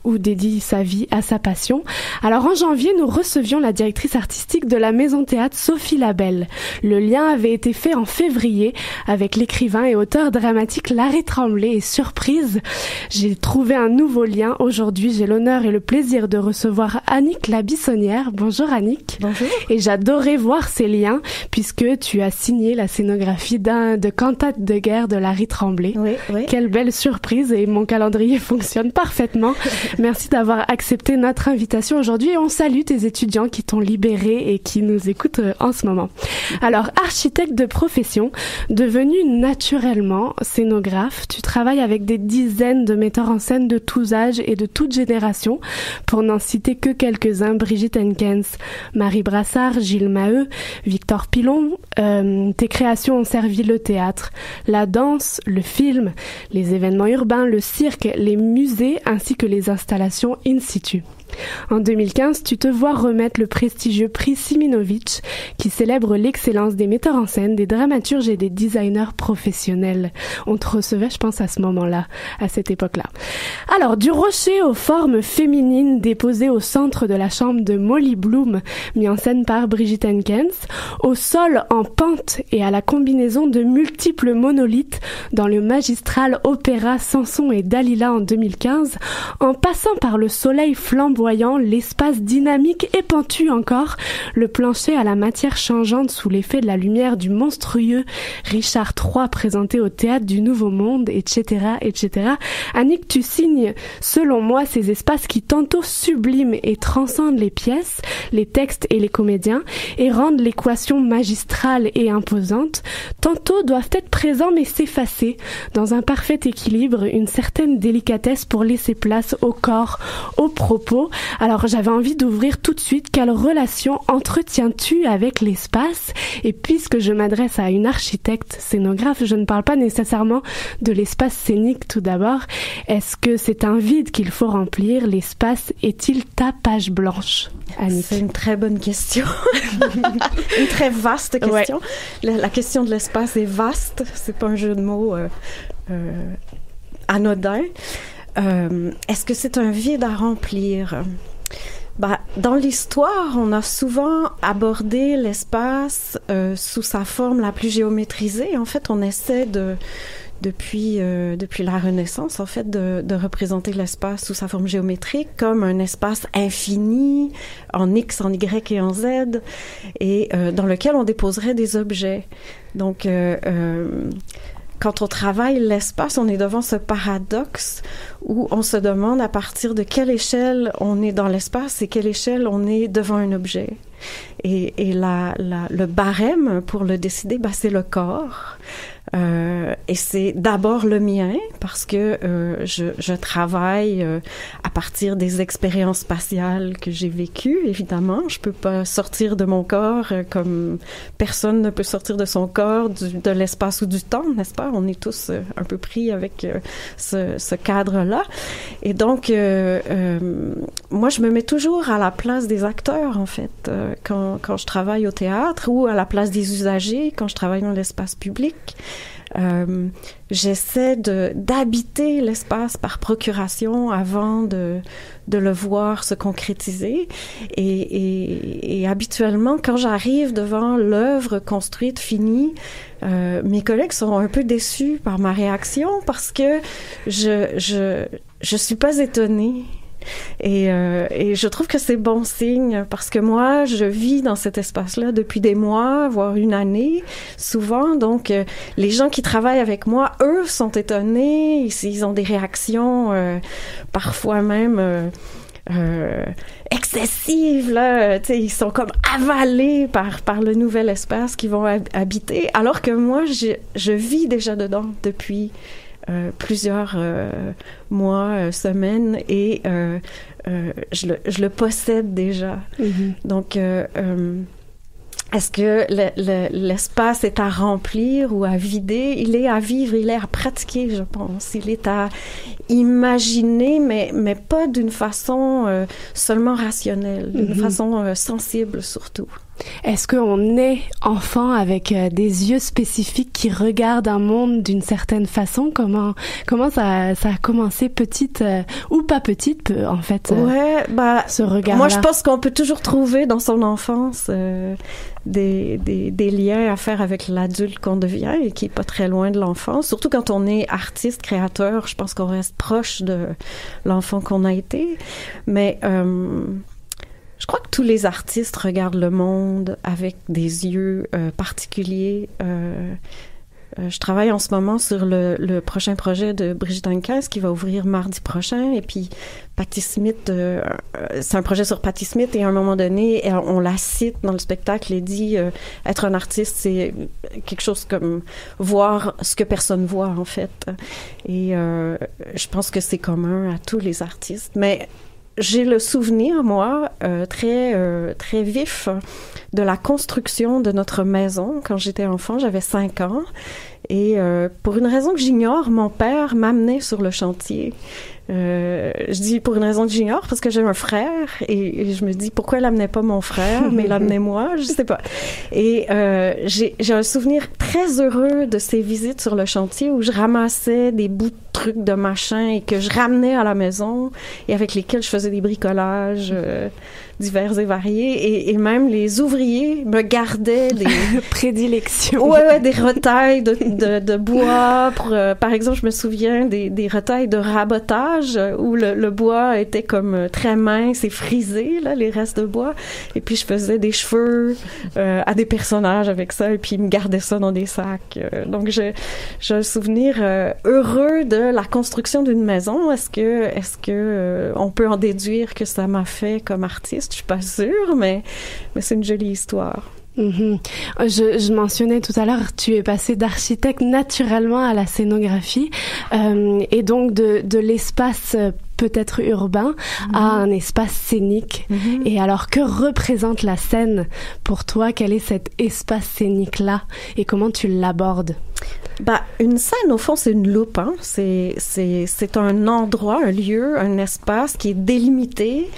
ou dédie sa vie à sa passion. Alors en janvier, nous recevions la directrice artistique de la Maison Théâtre, Sophie Labelle. Le lien avait été fait en février avec l'écrivain et auteur dramatique Larry Tremblay et surprise, j'ai trouvé un nouveau lien. Aujourd'hui, j'ai l'honneur et le plaisir de recevoir Annick Labissonnière. Bonjour Annick. Bonjour. Et j'adorais voir ces liens puisque tu as signé la scénographie de Cantate de guerre de Larry Tremblay. Oui, oui. Quelle belle surprise et mon calendrier fonctionne parfaitement. Merci d'avoir accepté notre invitation aujourd'hui et on salue tes étudiants qui t'ont libéré et qui nous écoutent en ce moment. Alors, architecte de profession, devenu naturellement scénographe, tu travailles avec des dizaines de metteurs en scène de tous âges et de toutes générations. Pour n'en citer que quelques-uns, Brigitte Henkens, Marie Brassard, Gilles Maheu, Victor Pilon. Tes créations ont servi le théâtre, la danse, le film, les événements urbains, le cirque, les musées ainsi que les installations in situ. En 2015, tu te vois remettre le prestigieux prix Siminovitch qui célèbre l'excellence des metteurs en scène, des dramaturges et des designers professionnels. On te recevait, je pense, à ce moment-là, à cette époque-là. Alors, du rocher aux formes féminines déposées au centre de la chambre de Molly Bloom, mis en scène par Brigitte Henkens, au sol en pente et à la combinaison de multiples monolithes dans le magistral opéra Samson et Dalila en 2015, en passant par le soleil flamboyant, l'espace dynamique et pentu encore, le plancher à la matière changeante sous l'effet de la lumière du monstrueux Richard III présenté au Théâtre du Nouveau Monde, etc., etc. Annick, tu signes, selon moi, ces espaces qui tantôt subliment et transcendent les pièces, les textes et les comédiens, et rendent l'équation magistrale et imposante, tantôt doivent être présents mais s'effacer, dans un parfait équilibre, une certaine délicatesse pour laisser place au corps, aux propos. Alors j'avais envie d'ouvrir tout de suite, quelle relation entretiens-tu avec l'espace? Et puisque je m'adresse à une architecte scénographe, je ne parle pas nécessairement de l'espace scénique tout d'abord. Est-ce que c'est un vide qu'il faut remplir? L'espace est-il ta page blanche, Annick? C'est une très bonne question. Une très vaste question. Ouais. La question de l'espace est vaste. C'est pas un jeu de mots anodin. Est-ce que c'est un vide à remplir? Dans l'histoire, on a souvent abordé l'espace sous sa forme la plus géométrisée. En fait, on essaie depuis la Renaissance, en fait, de représenter l'espace sous sa forme géométrique comme un espace infini, en X, en Y et en Z, et dans lequel on déposerait des objets. Donc, quand on travaille l'espace, on est devant ce paradoxe où on se demande à partir de quelle échelle on est dans l'espace et quelle échelle on est devant un objet. Et le barème pour le décider, c'est le corps. Et c'est d'abord le mien parce que je travaille à partir des expériences spatiales que j'ai vécues, évidemment. Je peux pas sortir de mon corps comme personne ne peut sortir de son corps, de l'espace ou du temps, n'est-ce pas? On est tous un peu pris avec ce cadre-là. Et donc, moi, je me mets toujours à la place des acteurs, en fait, quand je travaille au théâtre, ou à la place des usagers quand je travaille dans l'espace public. J'essaie d'habiter l'espace par procuration avant de le voir se concrétiser et habituellement quand j'arrive devant l'œuvre construite, finie, mes collègues sont un peu déçus par ma réaction parce que je suis pas étonnée. Et je trouve que c'est bon signe parce que moi, je vis dans cet espace-là depuis des mois, voire une année, souvent. Donc, les gens qui travaillent avec moi, eux, sont étonnés. Ils ont des réactions parfois même excessives, là. Tu sais, ils sont comme avalés par le nouvel espace qu'ils vont habiter. Alors que moi, je vis déjà dedans depuis plusieurs mois, semaines, et je le possède déjà. Mm-hmm. Donc, est-ce que l'espace est à remplir ou à vider? Il est à vivre, il est à pratiquer, je pense. Il est à imaginer, mais pas d'une façon seulement rationnelle, d'une façon sensible surtout. Est-ce qu'on est enfant avec des yeux spécifiques qui regardent un monde d'une certaine façon? Comment ça a commencé, petite ou pas petite, en fait, ce regard-là? Moi, je pense qu'on peut toujours trouver dans son enfance des liens à faire avec l'adulte qu'on devient et qui est pas très loin de l'enfance. Surtout quand on est artiste, créateur, je pense qu'on reste proche de l'enfant qu'on a été. Mais je crois que tous les artistes regardent le monde avec des yeux particuliers. Je travaille en ce moment sur le prochain projet de Brigitte Henkes qui va ouvrir mardi prochain. Et puis, Patti Smith, c'est un projet sur Patti Smith. Et à un moment donné, on la cite dans le spectacle et dit être un artiste, c'est quelque chose comme voir ce que personne voit, en fait. Et je pense que c'est commun à tous les artistes. Mais j'ai le souvenir, moi, très vif de la construction de notre maison. Quand j'étais enfant, j'avais 5 ans. Et pour une raison que j'ignore, mon père m'amenait sur le chantier. Je dis pour une raison que j'ignore, parce que j'ai un frère, et je me dis pourquoi il amenait pas mon frère, mais il amenait moi, je sais pas. Et j'ai un souvenir très heureux de ces visites sur le chantier où je ramassais des bouts de trucs de machin et que je ramenais à la maison et avec lesquels je faisais des bricolages divers et variés, et même les ouvriers me gardaient des prédilections. Ouais, des retailles de bois. Par exemple, je me souviens des retailles de rabotage où le bois était comme très mince et frisé, là, les restes de bois. Et puis je faisais des cheveux à des personnages avec ça, et puis ils me gardaient ça dans des sacs. Donc j'ai un souvenir heureux de la construction d'une maison. Est-ce que on peut en déduire que ça m'a fait comme artiste? Je suis pas sûre, mais c'est une jolie histoire. Mm-hmm. Je mentionnais tout à l'heure, tu es passé d'architecte naturellement à la scénographie, et donc de l'espace peut-être urbain à un espace scénique. Mm-hmm. Et alors, que représente la scène pour toi? Quel est cet espace scénique-là et comment tu l'abordes? Une scène, au fond, c'est une loupe, hein. C'est un endroit, un lieu, un espace qui est délimité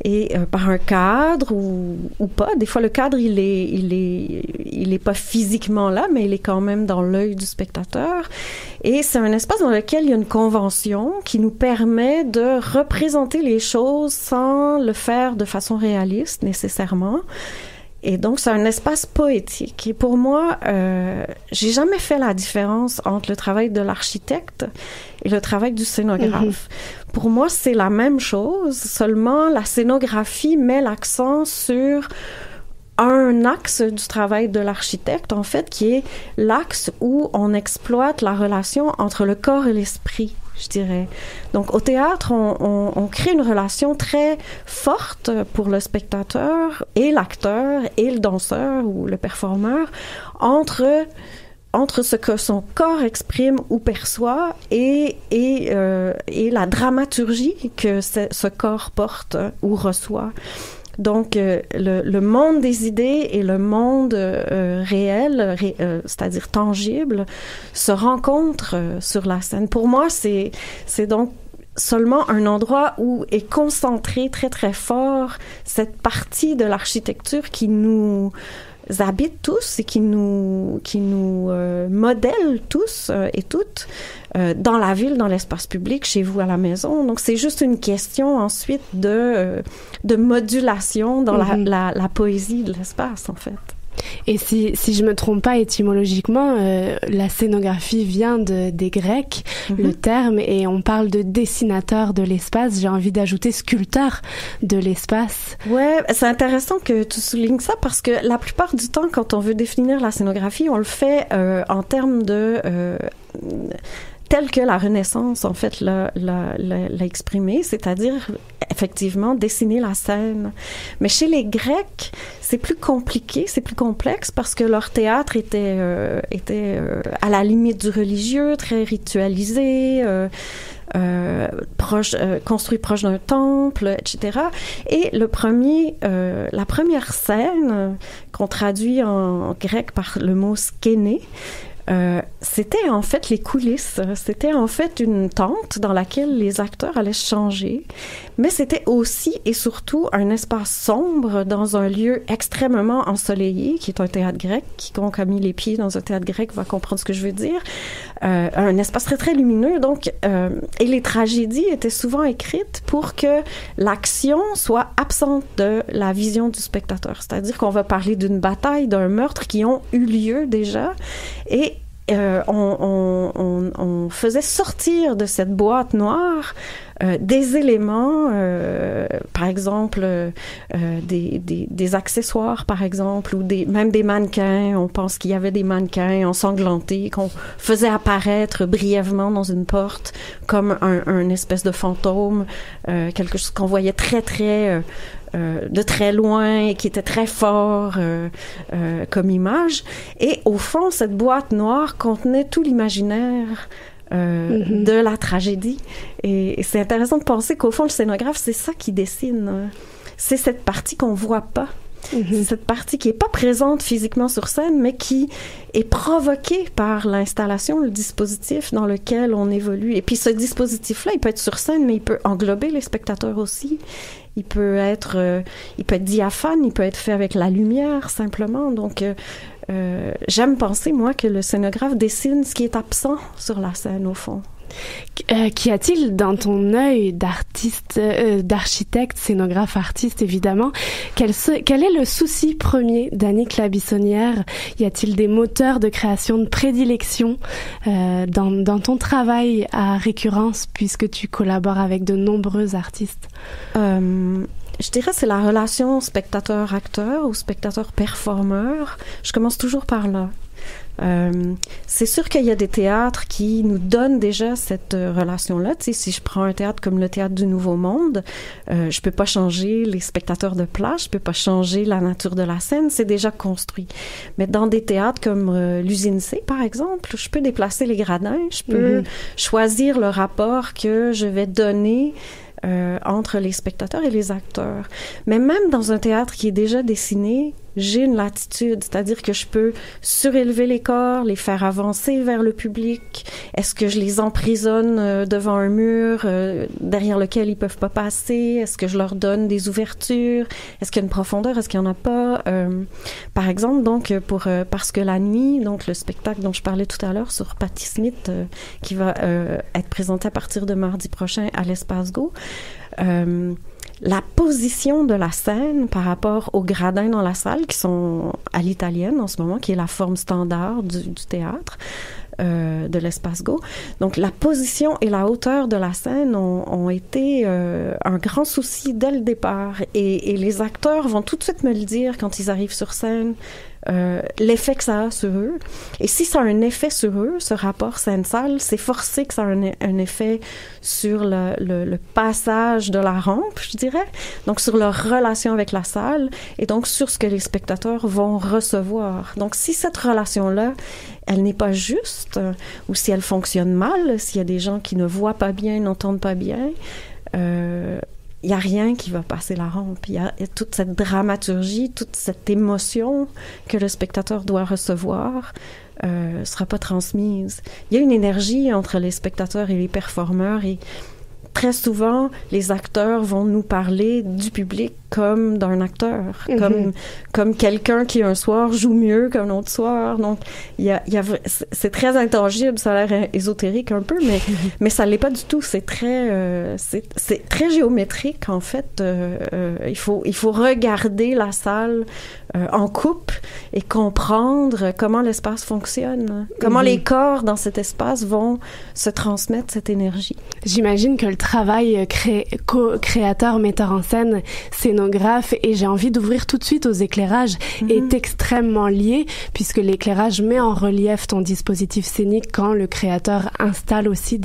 et par un cadre ou pas. Des fois, le cadre, il est pas physiquement là, mais il est quand même dans l'œil du spectateur. Et c'est un espace dans lequel il y a une convention qui nous permet de représenter les choses sans le faire de façon réaliste nécessairement. Et donc, c'est un espace poétique. Et pour moi, j'ai jamais fait la différence entre le travail de l'architecte et le travail du scénographe. Pour moi, c'est la même chose, seulement la scénographie met l'accent sur un axe du travail de l'architecte, en fait, qui est l'axe où on exploite la relation entre le corps et l'esprit, je dirais. Donc, au théâtre, on crée une relation très forte pour le spectateur et l'acteur et le danseur ou le performeur entre ce que son corps exprime ou perçoit et la dramaturgie que ce corps porte ou reçoit. Donc, le monde des idées et le monde réel, c'est-à-dire tangible, se rencontrent sur la scène. Pour moi, c'est donc seulement un endroit où est concentré très, très fort cette partie de l'architecture qui nous habite tous et qui nous modèle tous et toutes dans la ville, dans l'espace public, chez vous à la maison. Donc, c'est juste une question ensuite de modulation dans la poésie de l'espace, en fait. Et si je me trompe pas étymologiquement, la scénographie vient des Grecs, le terme, et on parle de dessinateur de l'espace. J'ai envie d'ajouter sculpteur de l'espace. Ouais, c'est intéressant que tu soulignes ça parce que la plupart du temps, quand on veut définir la scénographie, on le fait en termes de tel que la Renaissance, en fait, l'a exprimé, c'est-à-dire, effectivement, dessiner la scène. Mais chez les Grecs, c'est plus compliqué, c'est plus complexe parce que leur théâtre était à la limite du religieux, très ritualisé, construit proche d'un temple, etc. Et la première scène qu'on traduit en grec par le mot skéné, c'était en fait les coulisses. C'était en fait une tente dans laquelle les acteurs allaient se changer, mais c'était aussi et surtout un espace sombre dans un lieu extrêmement ensoleillé, qui est un théâtre grec. Quiconque a mis les pieds dans un théâtre grec va comprendre ce que je veux dire. Un espace très, très lumineux. Donc, et les tragédies étaient souvent écrites pour que l'action soit absente de la vision du spectateur. C'est-à-dire qu'on va parler d'une bataille, d'un meurtre qui ont eu lieu déjà, et on faisait sortir de cette boîte noire des éléments, par exemple des accessoires, par exemple, ou même des mannequins. On pense qu'il y avait des mannequins ensanglantés qu'on faisait apparaître brièvement dans une porte comme un espèce de fantôme, quelque chose qu'on voyait très très de très loin et qui était très fort comme image. Et au fond, cette boîte noire contenait tout l'imaginaire de la tragédie. Et c'est intéressant de penser qu'au fond, le scénographe, c'est ça qui dessine. C'est cette partie qu'on voit pas. C'est cette partie qui est pas présente physiquement sur scène, mais qui est provoquée par l'installation, le dispositif dans lequel on évolue. Et puis ce dispositif-là, il peut être sur scène, mais il peut englober les spectateurs aussi. Il peut être diaphane, il peut être fait avec la lumière simplement. Donc, j'aime penser, moi, que le scénographe dessine ce qui est absent sur la scène, au fond. Qu'y a-t-il dans ton œil d'artiste, d'architecte, scénographe, artiste, évidemment? Quel est le souci premier d'Annick Labissonnière? Y a-t-il des moteurs de création de prédilection dans ton travail à Récurrence, puisque tu collabores avec de nombreux artistes? Je dirais c'est la relation spectateur-acteur ou spectateur-performeur. Je commence toujours par là. C'est sûr qu'il y a des théâtres qui nous donnent déjà cette relation-là. Tu sais, si je prends un théâtre comme le Théâtre du Nouveau Monde, je peux pas changer les spectateurs de place, je peux pas changer la nature de la scène, c'est déjà construit. Mais dans des théâtres comme l'Usine C, par exemple, je peux déplacer les gradins, je peux choisir le rapport que je vais donner entre les spectateurs et les acteurs. Mais même dans un théâtre qui est déjà dessiné, j'ai une latitude, c'est-à-dire que je peux surélever les corps, les faire avancer vers le public. Est-ce que je les emprisonne devant un mur derrière lequel ils peuvent pas passer? Est-ce que je leur donne des ouvertures? Est-ce qu'il y a une profondeur? Est-ce qu'il y en a pas? Par exemple, donc parce que la nuit, donc le spectacle dont je parlais tout à l'heure sur Patti Smith, qui va être présenté à partir de mardi prochain à l'Espace Go. La position de la scène par rapport aux gradins dans la salle, qui sont à l'italienne en ce moment, qui est la forme standard du théâtre, de l'Espace Go. Donc, la position et la hauteur de la scène ont été un grand souci dès le départ. Et les acteurs vont tout de suite me le dire quand ils arrivent sur scène, l'effet que ça a sur eux. Et si ça a un effet sur eux, ce rapport scène-salle, c'est forcé que ça a un effet sur le passage de la rampe, je dirais, donc sur leur relation avec la salle et donc sur ce que les spectateurs vont recevoir. Donc si cette relation-là, elle n'est pas juste, ou si elle fonctionne mal, s'il y a des gens qui ne voient pas bien, n'entendent pas bien, il n'y a rien qui va passer la rampe. Il y a toute cette dramaturgie, toute cette émotion que le spectateur doit recevoir sera pas transmise. Il y a une énergie entre les spectateurs et les performeurs et très souvent, les acteurs vont nous parler du public comme d'un acteur, comme quelqu'un qui un soir joue mieux qu'un autre soir. Donc, c'est très intangible, ça a l'air ésotérique un peu, mais ça l'est pas du tout. C'est très géométrique en fait. Il faut regarder la salle en coupe et comprendre comment l'espace fonctionne, comment les corps dans cet espace vont se transmettre cette énergie. J'imagine que le travail créateur, metteur en scène, scénographe, et j'ai envie d'ouvrir tout de suite aux éclairages, est extrêmement lié, puisque l'éclairage met en relief ton dispositif scénique quand le créateur installe aussi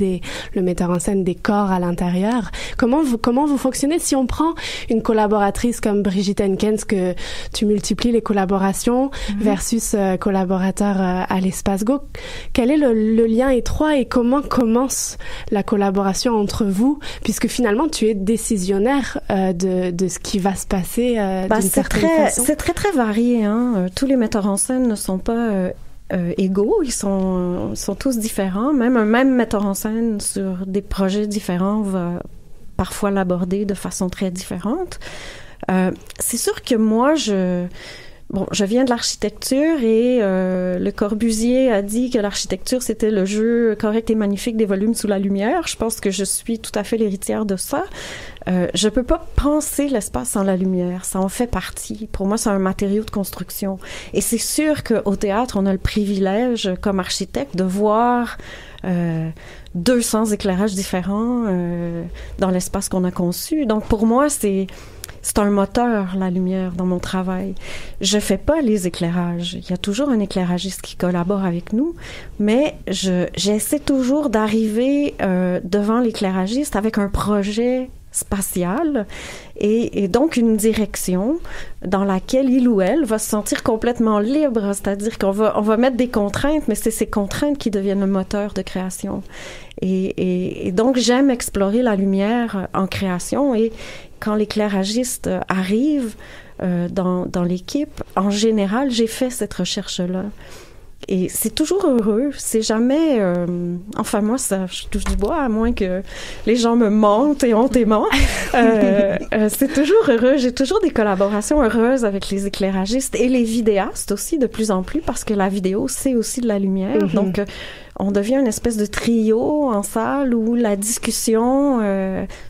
le metteur en scène des corps à l'intérieur. Comment vous fonctionnez si on prend une collaboratrice comme Brigitte Henkens, que tu multiplies les collaborations versus collaborateur à l'Espace Go? Quel est le lien étroit et comment commence la collaboration entre vous, puisque finalement tu es décisionnaire de ce qui va se passer d'une certaine façon? C'est très varié, hein. Tous les metteurs en scène ne sont pas égaux, ils sont tous différents. Même un même metteur en scène sur des projets différents va parfois l'aborder de façon très différente. C'est sûr que moi, je viens de l'architecture et Le Corbusier a dit que l'architecture, c'était le jeu correct et magnifique des volumes sous la lumière. Je pense que je suis tout à fait l'héritière de ça. Je peux pas penser l'espace sans la lumière. Ça en fait partie. Pour moi, c'est un matériau de construction. Et c'est sûr qu'au théâtre, on a le privilège, comme architecte, de voir 200 éclairages différents dans l'espace qu'on a conçu. Donc, pour moi, c'est un moteur, la lumière, dans mon travail. Je fais pas les éclairages. Il y a toujours un éclairagiste qui collabore avec nous, mais j'essaie toujours d'arriver devant l'éclairagiste avec un projet spatial et donc une direction dans laquelle il ou elle va se sentir complètement libre, c'est-à-dire qu'on va mettre des contraintes, mais c'est ces contraintes qui deviennent le moteur de création. Et donc j'aime explorer la lumière en création, et quand l'éclairagiste arrive dans l'équipe, en général, j'ai fait cette recherche-là. Et c'est toujours heureux, c'est jamais... enfin, moi, ça, je touche du bois, à moins que les gens me mentent et hontément. C'est toujours heureux. J'ai toujours des collaborations heureuses avec les éclairagistes et les vidéastes aussi, de plus en plus, parce que la vidéo, c'est aussi de la lumière. Donc, on devient une espèce de trio en salle où la discussion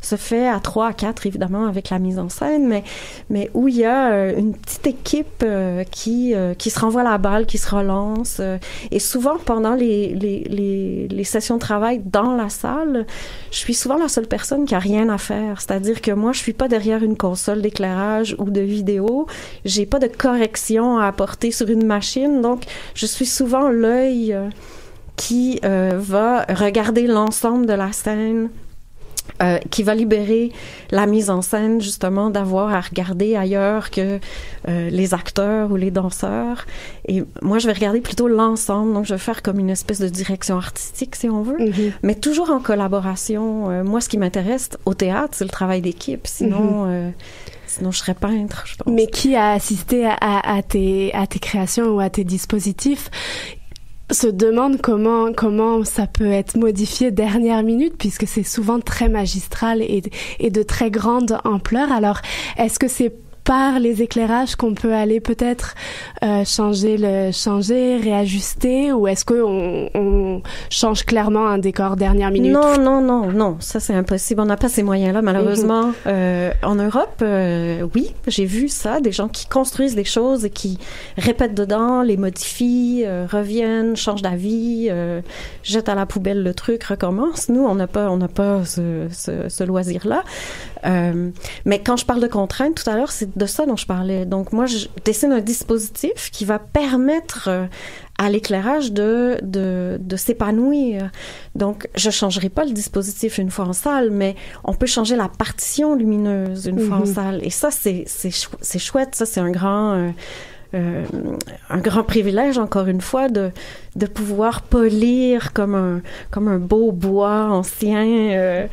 se fait à 3, à 4, évidemment, avec la mise en scène, mais où il y a une petite équipe qui se renvoie la balle, qui se relance. Et souvent, pendant les sessions de travail dans la salle, je suis souvent la seule personne qui a rien à faire. C'est-à-dire que moi, je suis pas derrière une console d'éclairage ou de vidéo. J'ai pas de correction à apporter sur une machine. Donc, je suis souvent l'œil qui va regarder l'ensemble de la scène, qui va libérer la mise en scène, justement, d'avoir à regarder ailleurs que les acteurs ou les danseurs. Et moi, je vais regarder plutôt l'ensemble, donc je vais faire comme une espèce de direction artistique, si on veut, mais toujours en collaboration. Moi, ce qui m'intéresse au théâtre, c'est le travail d'équipe. Sinon, sinon je serais peintre, je pense. Mais qui a assisté à tes créations ou à tes dispositifs se demande comment ça peut être modifié dernière minute, puisque c'est souvent très magistral et de très grande ampleur. Alors, est-ce que c'est par les éclairages qu'on peut aller peut-être changer, réajuster, ou est-ce qu'on change clairement un décor dernière minute? Non, ça c'est impossible. On n'a pas ces moyens-là, malheureusement. En Europe, oui, j'ai vu ça, des gens qui construisent des choses et qui répètent dedans, les modifient, reviennent, changent d'avis, jettent à la poubelle le truc, recommencent. Nous, on n'a pas ce loisir-là. Mais quand je parle de contraintes, tout à l'heure, c'est de ça dont je parlais. Donc, moi, je dessine un dispositif qui va permettre à l'éclairage de s'épanouir. Donc, je changerai pas le dispositif une fois en salle, mais on peut changer la partition lumineuse une fois en salle. Et ça, c'est chouette. Ça, c'est un grand privilège, encore une fois, de pouvoir polir comme un beau bois ancien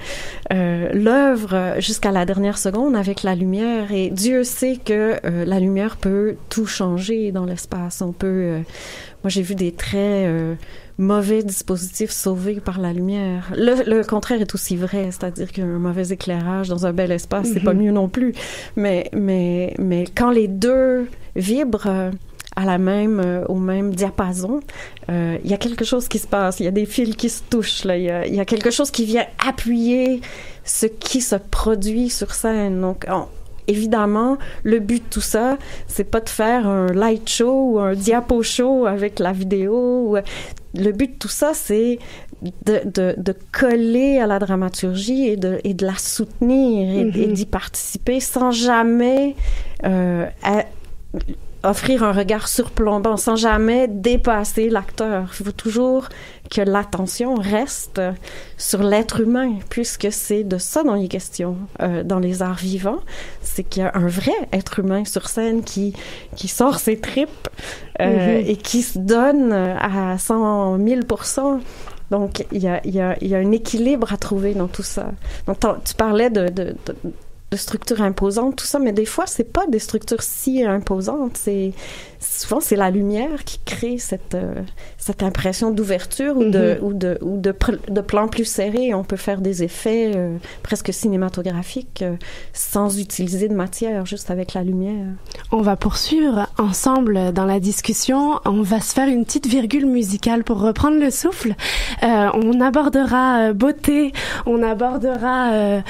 l'œuvre jusqu'à la dernière seconde avec la lumière. Et Dieu sait que la lumière peut tout changer dans l'espace. Moi, j'ai vu des très mauvais dispositifs sauvés par la lumière. Le contraire est aussi vrai, c'est-à-dire qu'un mauvais éclairage dans un bel espace, c'est pas mieux non plus. Mais quand les deux vibrent au même diapason, il y a quelque chose qui se passe, il y a des fils qui se touchent, là, il y a quelque chose qui vient appuyer ce qui se produit sur scène. Donc, évidemment, le but de tout ça, c'est pas de faire un light show ou un diapo show avec la vidéo. Le but de tout ça, c'est de coller à la dramaturgie et de la soutenir et d'y participer sans jamais offrir un regard surplombant, sans jamais dépasser l'acteur. Il faut toujours que l'attention reste sur l'être humain, puisque c'est de ça dont il est question dans les arts vivants. C'est qu'il y a un vrai être humain sur scène qui sort ses tripes et qui se donne à 100 000%. Donc, il y a un équilibre à trouver dans tout ça. Donc, tu parlais de structures imposantes, tout ça, mais des fois, c'est pas des structures si imposantes. Souvent, c'est la lumière qui crée cette impression d'ouverture ou de plan plus serré. On peut faire des effets presque cinématographiques sans utiliser de matière, juste avec la lumière. On va poursuivre ensemble dans la discussion. On va se faire une petite virgule musicale pour reprendre le souffle. On abordera beauté, on abordera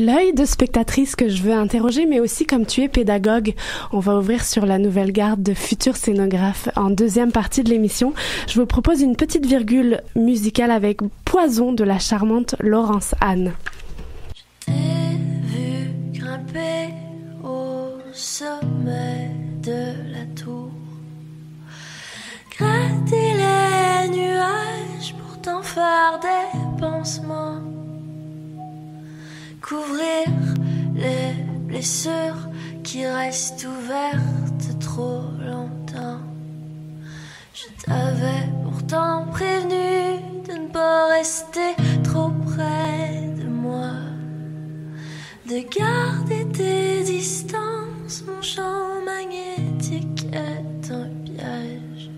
l'œil de spectatrice que je veux interroger, mais aussi comme tu es pédagogue, on va ouvrir sur la nouvelle garde de futurs scénographes en deuxième partie de l'émission. Je vous propose une petite virgule musicale avec Poison de la charmante Laurence Anne. Je t'ai vu grimper au sommet de la tour, gratter les nuages pour t'en faire des pansements, couvrir les blessures qui restent ouvertes trop longtemps. Je t'avais pourtant prévenu de ne pas rester trop près de moi, de garder tes distances. Mon champ magnétique est un piège.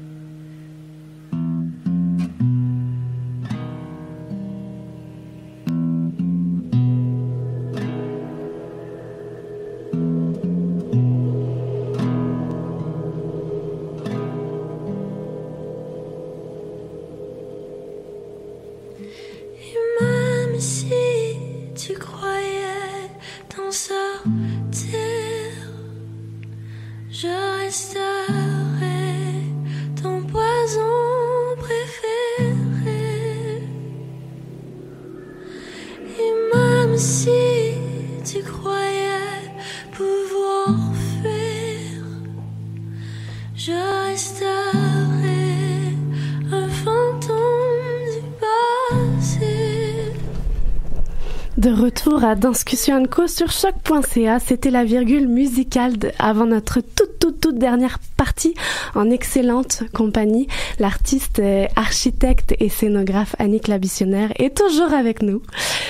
De retour à Danscussion & Co sur choc.ca, c'était la virgule musicale avant notre toute dernière partie en excellente compagnie. L'artiste, architecte et scénographe Annick Labissionnaire est toujours avec nous.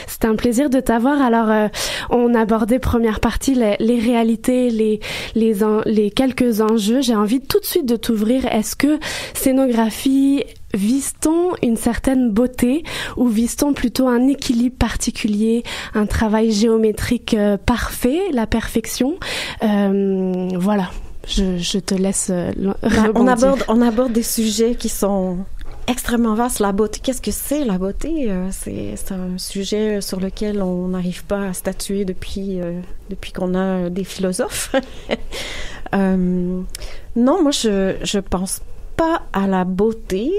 C'est un plaisir de t'avoir. Alors, on abordait première partie les réalités, les quelques enjeux. J'ai envie tout de suite de t'ouvrir. Est-ce que scénographie, vise-t-on une certaine beauté ou vise-t-on plutôt un équilibre particulier, un travail géométrique parfait, la perfection? Voilà, je te laisse rebondir. On aborde des sujets qui sont extrêmement vastes. La beauté, qu'est-ce que c'est la beauté? C'est un sujet sur lequel on n'arrive pas à statuer depuis qu'on a des philosophes. Non, moi je pense pas à la beauté.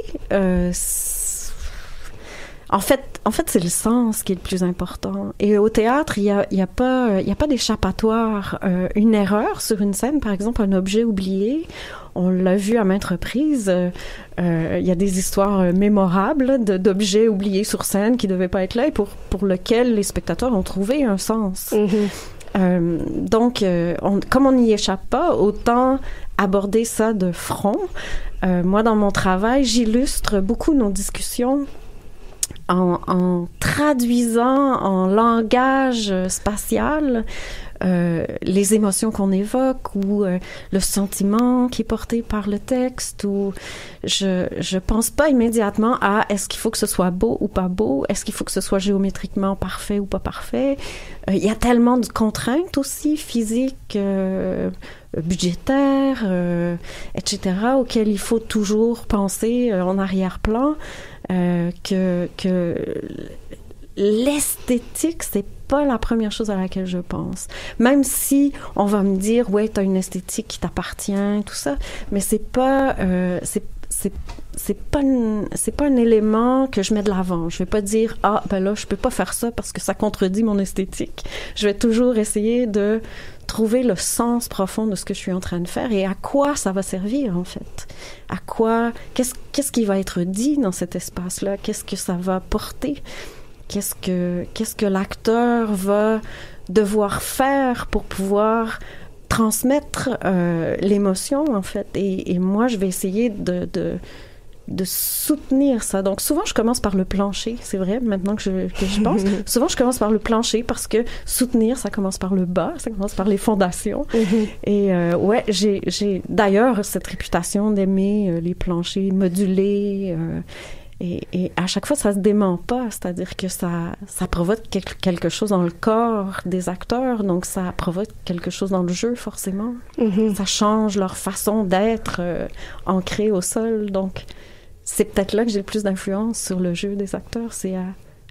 En fait, c'est le sens qui est le plus important. Et au théâtre, il y a pas d'échappatoire. Une erreur sur une scène, par exemple, un objet oublié, on l'a vu à maintes reprises. Il y a des histoires mémorables d'objets oubliés sur scène qui devaient pas être là et pour lesquels les spectateurs ont trouvé un sens. Donc, comme on n'y échappe pas, autant aborder ça de front. Moi, dans mon travail, j'illustre beaucoup nos discussions en traduisant en langage spatial les émotions qu'on évoque ou le sentiment qui est porté par le texte. Ou je pense pas immédiatement à est-ce qu'il faut que ce soit beau ou pas beau, est-ce qu'il faut que ce soit géométriquement parfait ou pas parfait. Il y a tellement de contraintes aussi physiques, budgétaires, etc., auxquelles il faut toujours penser en arrière-plan, que l'esthétique, c'est pas la première chose à laquelle je pense. Même si on va me dire, ouais, t'as une esthétique qui t'appartient, tout ça, mais c'est pas un élément que je mets de l'avant. Je vais pas dire, ben là, je peux pas faire ça parce que ça contredit mon esthétique. Je vais toujours essayer de trouver le sens profond de ce que je suis en train de faire et à quoi ça va servir, en fait. À quoi, qu'est-ce qui va être dit dans cet espace-là? Qu'est-ce que ça va porter? Qu'est-ce que l'acteur va devoir faire pour pouvoir transmettre l'émotion, en fait. Et moi, je vais essayer de soutenir ça. Donc, souvent, je commence par le plancher. C'est vrai, maintenant que je pense. Souvent, je commence par le plancher parce que soutenir, ça commence par le bas, ça commence par les fondations. Et ouais, j'ai d'ailleurs cette réputation d'aimer les planchers modulés. Et à chaque fois, ça se dément pas, c'est-à-dire que ça provoque quelque chose dans le corps des acteurs, donc ça provoque quelque chose dans le jeu, forcément. Ça change leur façon d'être ancrée au sol, donc c'est peut-être là que j'ai le plus d'influence sur le jeu des acteurs, c'est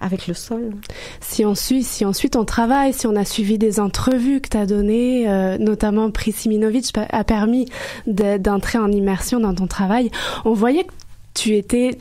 avec le sol. Si on suit ton travail, si on a suivi des entrevues que tu as données, notamment Prix Siminovitch a permis d'entrer en immersion dans ton travail, on voyait que tu étais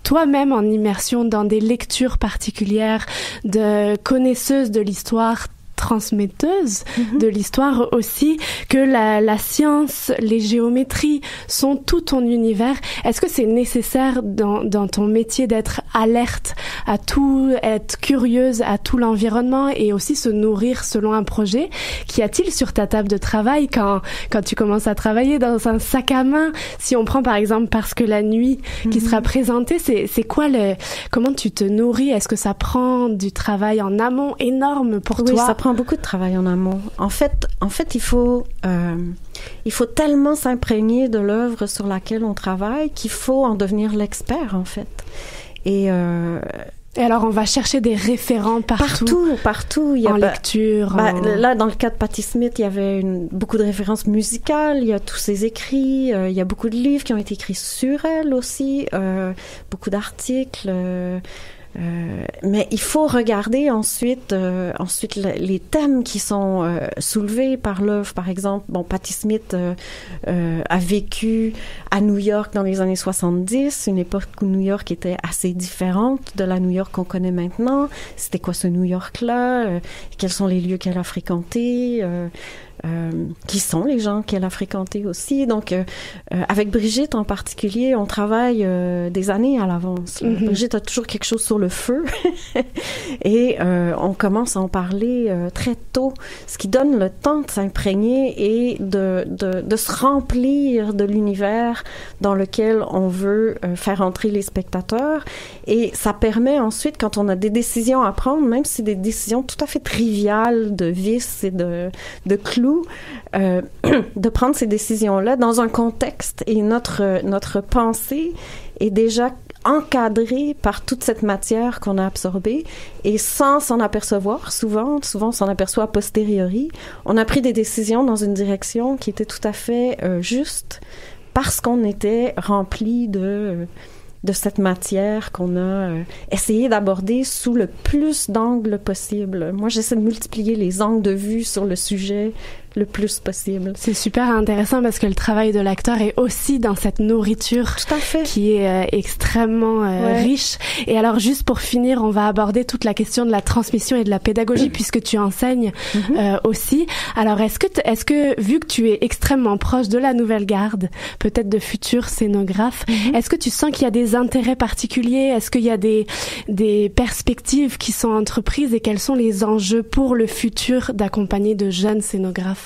toi-même en immersion dans des lectures particulières de connaisseuses de l'histoire, transmetteuse de l'histoire aussi, que la science, les géométries sont tout ton univers. Est-ce que c'est nécessaire dans ton métier d'être alerte à tout, être curieuse à tout l'environnement et aussi se nourrir selon un projet? Qu'y a-t-il sur ta table de travail quand tu commences à travailler dans un sac à main? Si on prend par exemple Parce que la nuit qui sera présentée, c'est quoi comment tu te nourris? Est-ce que ça prend du travail en amont énorme pour toi? Oui, ça prend beaucoup de travail en amont. En fait, il faut tellement s'imprégner de l'œuvre sur laquelle on travaille qu'il faut en devenir l'expert, en fait. Et alors, on va chercher des référents partout. Il y a lecture. Là, dans le cas de Patti Smith, il y avait beaucoup de références musicales. Il y a tous ses écrits. Il y a beaucoup de livres qui ont été écrits sur elle aussi. Beaucoup d'articles. Mais il faut regarder ensuite les thèmes qui sont soulevés par l'œuvre. Par exemple, Patti Smith a vécu à New York dans les années 70, une époque où New York était assez différente de la New York qu'on connaît maintenant. C'était quoi ce New York-là? Quels sont les lieux qu'elle a fréquentés? qui sont les gens qu'elle a fréquentés aussi. Donc, avec Brigitte en particulier, on travaille des années à l'avance. Brigitte a toujours quelque chose sur le feu et on commence à en parler très tôt, ce qui donne le temps de s'imprégner et de se remplir de l'univers dans lequel on veut faire entrer les spectateurs. Et ça permet ensuite, quand on a des décisions à prendre, même si des décisions tout à fait triviales de vis et de clous, de prendre ces décisions-là dans un contexte, et notre pensée est déjà encadrée par toute cette matière qu'on a absorbée, et sans s'en apercevoir, souvent on s'en aperçoit a posteriori, on a pris des décisions dans une direction qui était tout à fait juste, parce qu'on était rempli de cette matière qu'on a essayé d'aborder sous le plus d'angles possible. Moi, j'essaie de multiplier les angles de vue sur le sujet le plus possible. C'est super intéressant parce que le travail de l'acteur est aussi dans cette nourriture qui est extrêmement riche. Et alors, juste pour finir, on va aborder toute la question de la transmission et de la pédagogie puisque tu enseignes aussi. Alors, est-ce que, vu que tu es extrêmement proche de la nouvelle garde, peut-être de futurs scénographes, est-ce que tu sens qu'il y a des intérêts particuliers? Est-ce qu'il y a des perspectives qui sont entreprises et quels sont les enjeux pour le futur d'accompagner de jeunes scénographes?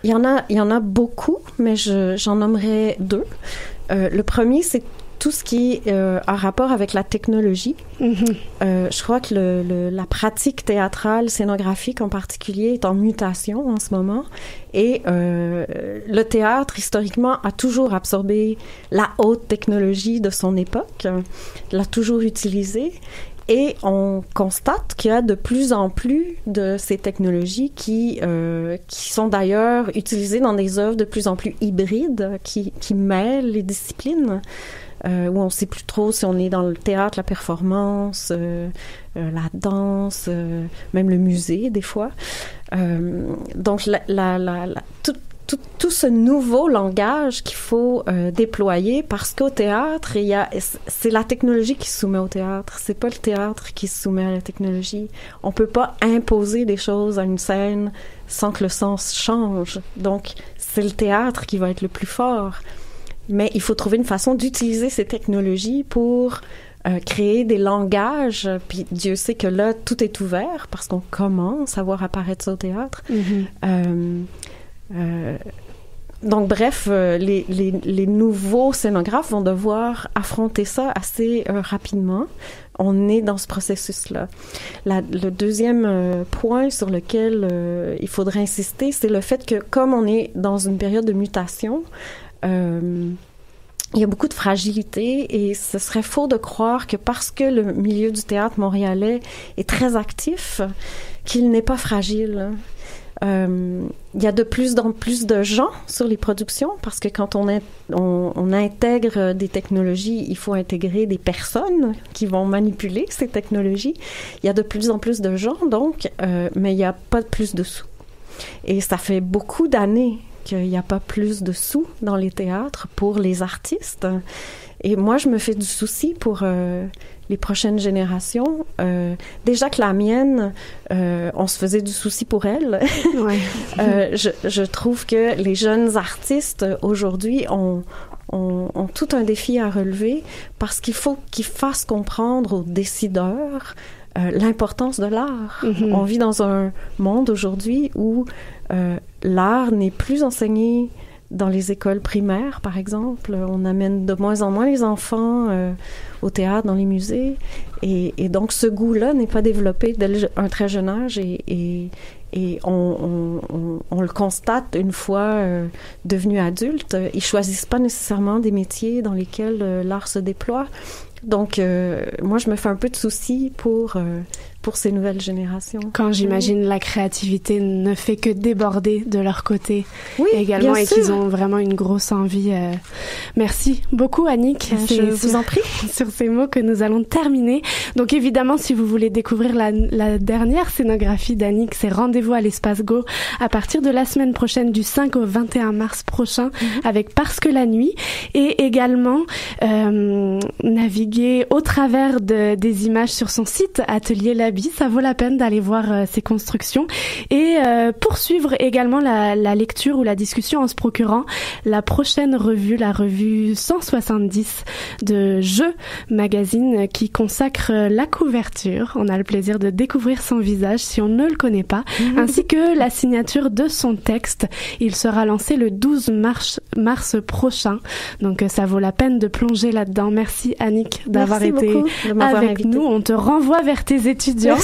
Il y en a beaucoup, mais j'en nommerai deux. Le premier, c'est tout ce qui a rapport avec la technologie. Je crois que la pratique théâtrale, scénographique en particulier, est en mutation en ce moment. Et le théâtre, historiquement, a toujours absorbé la haute technologie de son époque, l'a toujours utilisée. Et on constate qu'il y a de plus en plus de ces technologies qui sont d'ailleurs utilisées dans des œuvres de plus en plus hybrides, qui mêlent les disciplines, où on ne sait plus trop si on est dans le théâtre, la performance, la danse, même le musée des fois. Donc tout ce nouveau langage qu'il faut déployer, parce qu'au théâtre, c'est la technologie qui se soumet au théâtre, c'est pas le théâtre qui se soumet à la technologie. On peut pas imposer des choses à une scène sans que le sens change. Donc, c'est le théâtre qui va être le plus fort. Mais il faut trouver une façon d'utiliser ces technologies pour créer des langages, puis Dieu sait que là, tout est ouvert, parce qu'on commence à voir apparaître ça au théâtre. Donc, bref, les nouveaux scénographes vont devoir affronter ça assez rapidement. On est dans ce processus-là. Le deuxième point sur lequel il faudrait insister, c'est le fait que, comme on est dans une période de mutation, il y a beaucoup de fragilité et ce serait faux de croire que parce que le milieu du théâtre montréalais est très actif, qu'il n'est pas fragile. Il y a de plus en plus de gens sur les productions parce que quand on intègre des technologies, il faut intégrer des personnes qui vont manipuler ces technologies. Il y a de plus en plus de gens, donc, mais il n'y a pas plus de sous. Et ça fait beaucoup d'années qu'il n'y a pas plus de sous dans les théâtres pour les artistes. Et moi, je me fais du souci pour les prochaines générations. Déjà que la mienne, on se faisait du souci pour elle. Ouais. Je trouve que les jeunes artistes, aujourd'hui, ont tout un défi à relever parce qu'il faut qu'ils fassent comprendre aux décideurs l'importance de l'art. On vit dans un monde aujourd'hui où l'art n'est plus enseigné dans les écoles primaires, par exemple. On amène de moins en moins les enfants au théâtre, dans les musées. Et donc, ce goût-là n'est pas développé dès un très jeune âge. Et on le constate une fois devenus adultes. Ils choisissent pas nécessairement des métiers dans lesquels l'art se déploie. Donc, moi, je me fais un peu de soucis pour ces nouvelles générations. Quand j'imagine la créativité ne fait que déborder de leur côté également et qu'ils ont vraiment une grosse envie. Merci beaucoup, Annick. Je vous en prie. Sur ces mots que nous allons terminer. Donc, évidemment, si vous voulez découvrir la dernière scénographie d'Annick, c'est Rendez-vous à l'Espace Go à partir de la semaine prochaine, du 5 au 21 mars prochain, avec Parce que la nuit. Et également, naviguer naviguer au travers des images sur son site Atelier Labi. Ça vaut la peine d'aller voir ses constructions et poursuivre également la lecture ou la discussion en se procurant la prochaine revue, la revue 170 de Jeux Magazine qui consacre la couverture. On a le plaisir de découvrir son visage si on ne le connaît pas, ainsi que la signature de son texte. Il sera lancé le 12 mars prochain. Donc ça vaut la peine de plonger là-dedans. Merci Annick d'avoir été avec invité. nous. On te renvoie vers tes étudiants.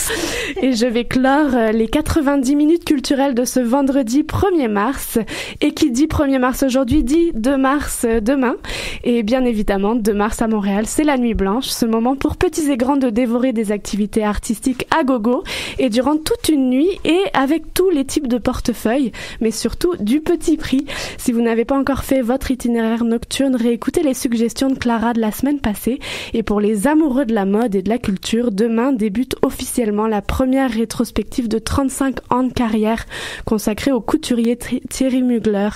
Et je vais clore les 90 minutes culturelles de ce vendredi 1er mars. Et qui dit 1er mars aujourd'hui dit 2 mars demain. Et bien évidemment, 2 mars à Montréal, c'est la Nuit Blanche, ce moment pour petits et grands de dévorer des activités artistiques à gogo et durant toute une nuit et avec tous les types de portefeuilles, mais surtout du petit prix. Si vous n'avez pas encore fait votre itinéraire nocturne, réécoutez les suggestions de Clara de la semaine passée. Et pour les amoureux de la mode et de la culture, demain débute officiellement la première rétrospective de 35 ans de carrière consacrée au couturier Thierry Mugler,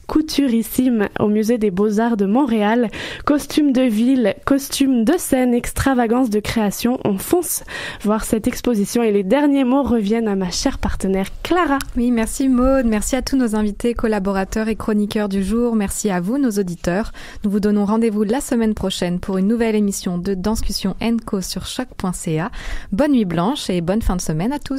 couturissime au Musée des Beaux-Arts de Montréal. Costumes de ville, costumes de scène, extravagance de création. On fonce voir cette exposition et les derniers mots reviennent à ma chère partenaire Clara. Oui, merci Maude, merci à tous nos invités, collaborateurs et chroniqueurs du jour. Merci à vous, nos auditeurs. Nous vous donnons rendez-vous la semaine prochaine pour une nouvelle émission de Danscussion & Co sur choc.ca. Bonne nuit blanche et bonne fin de semaine à tous.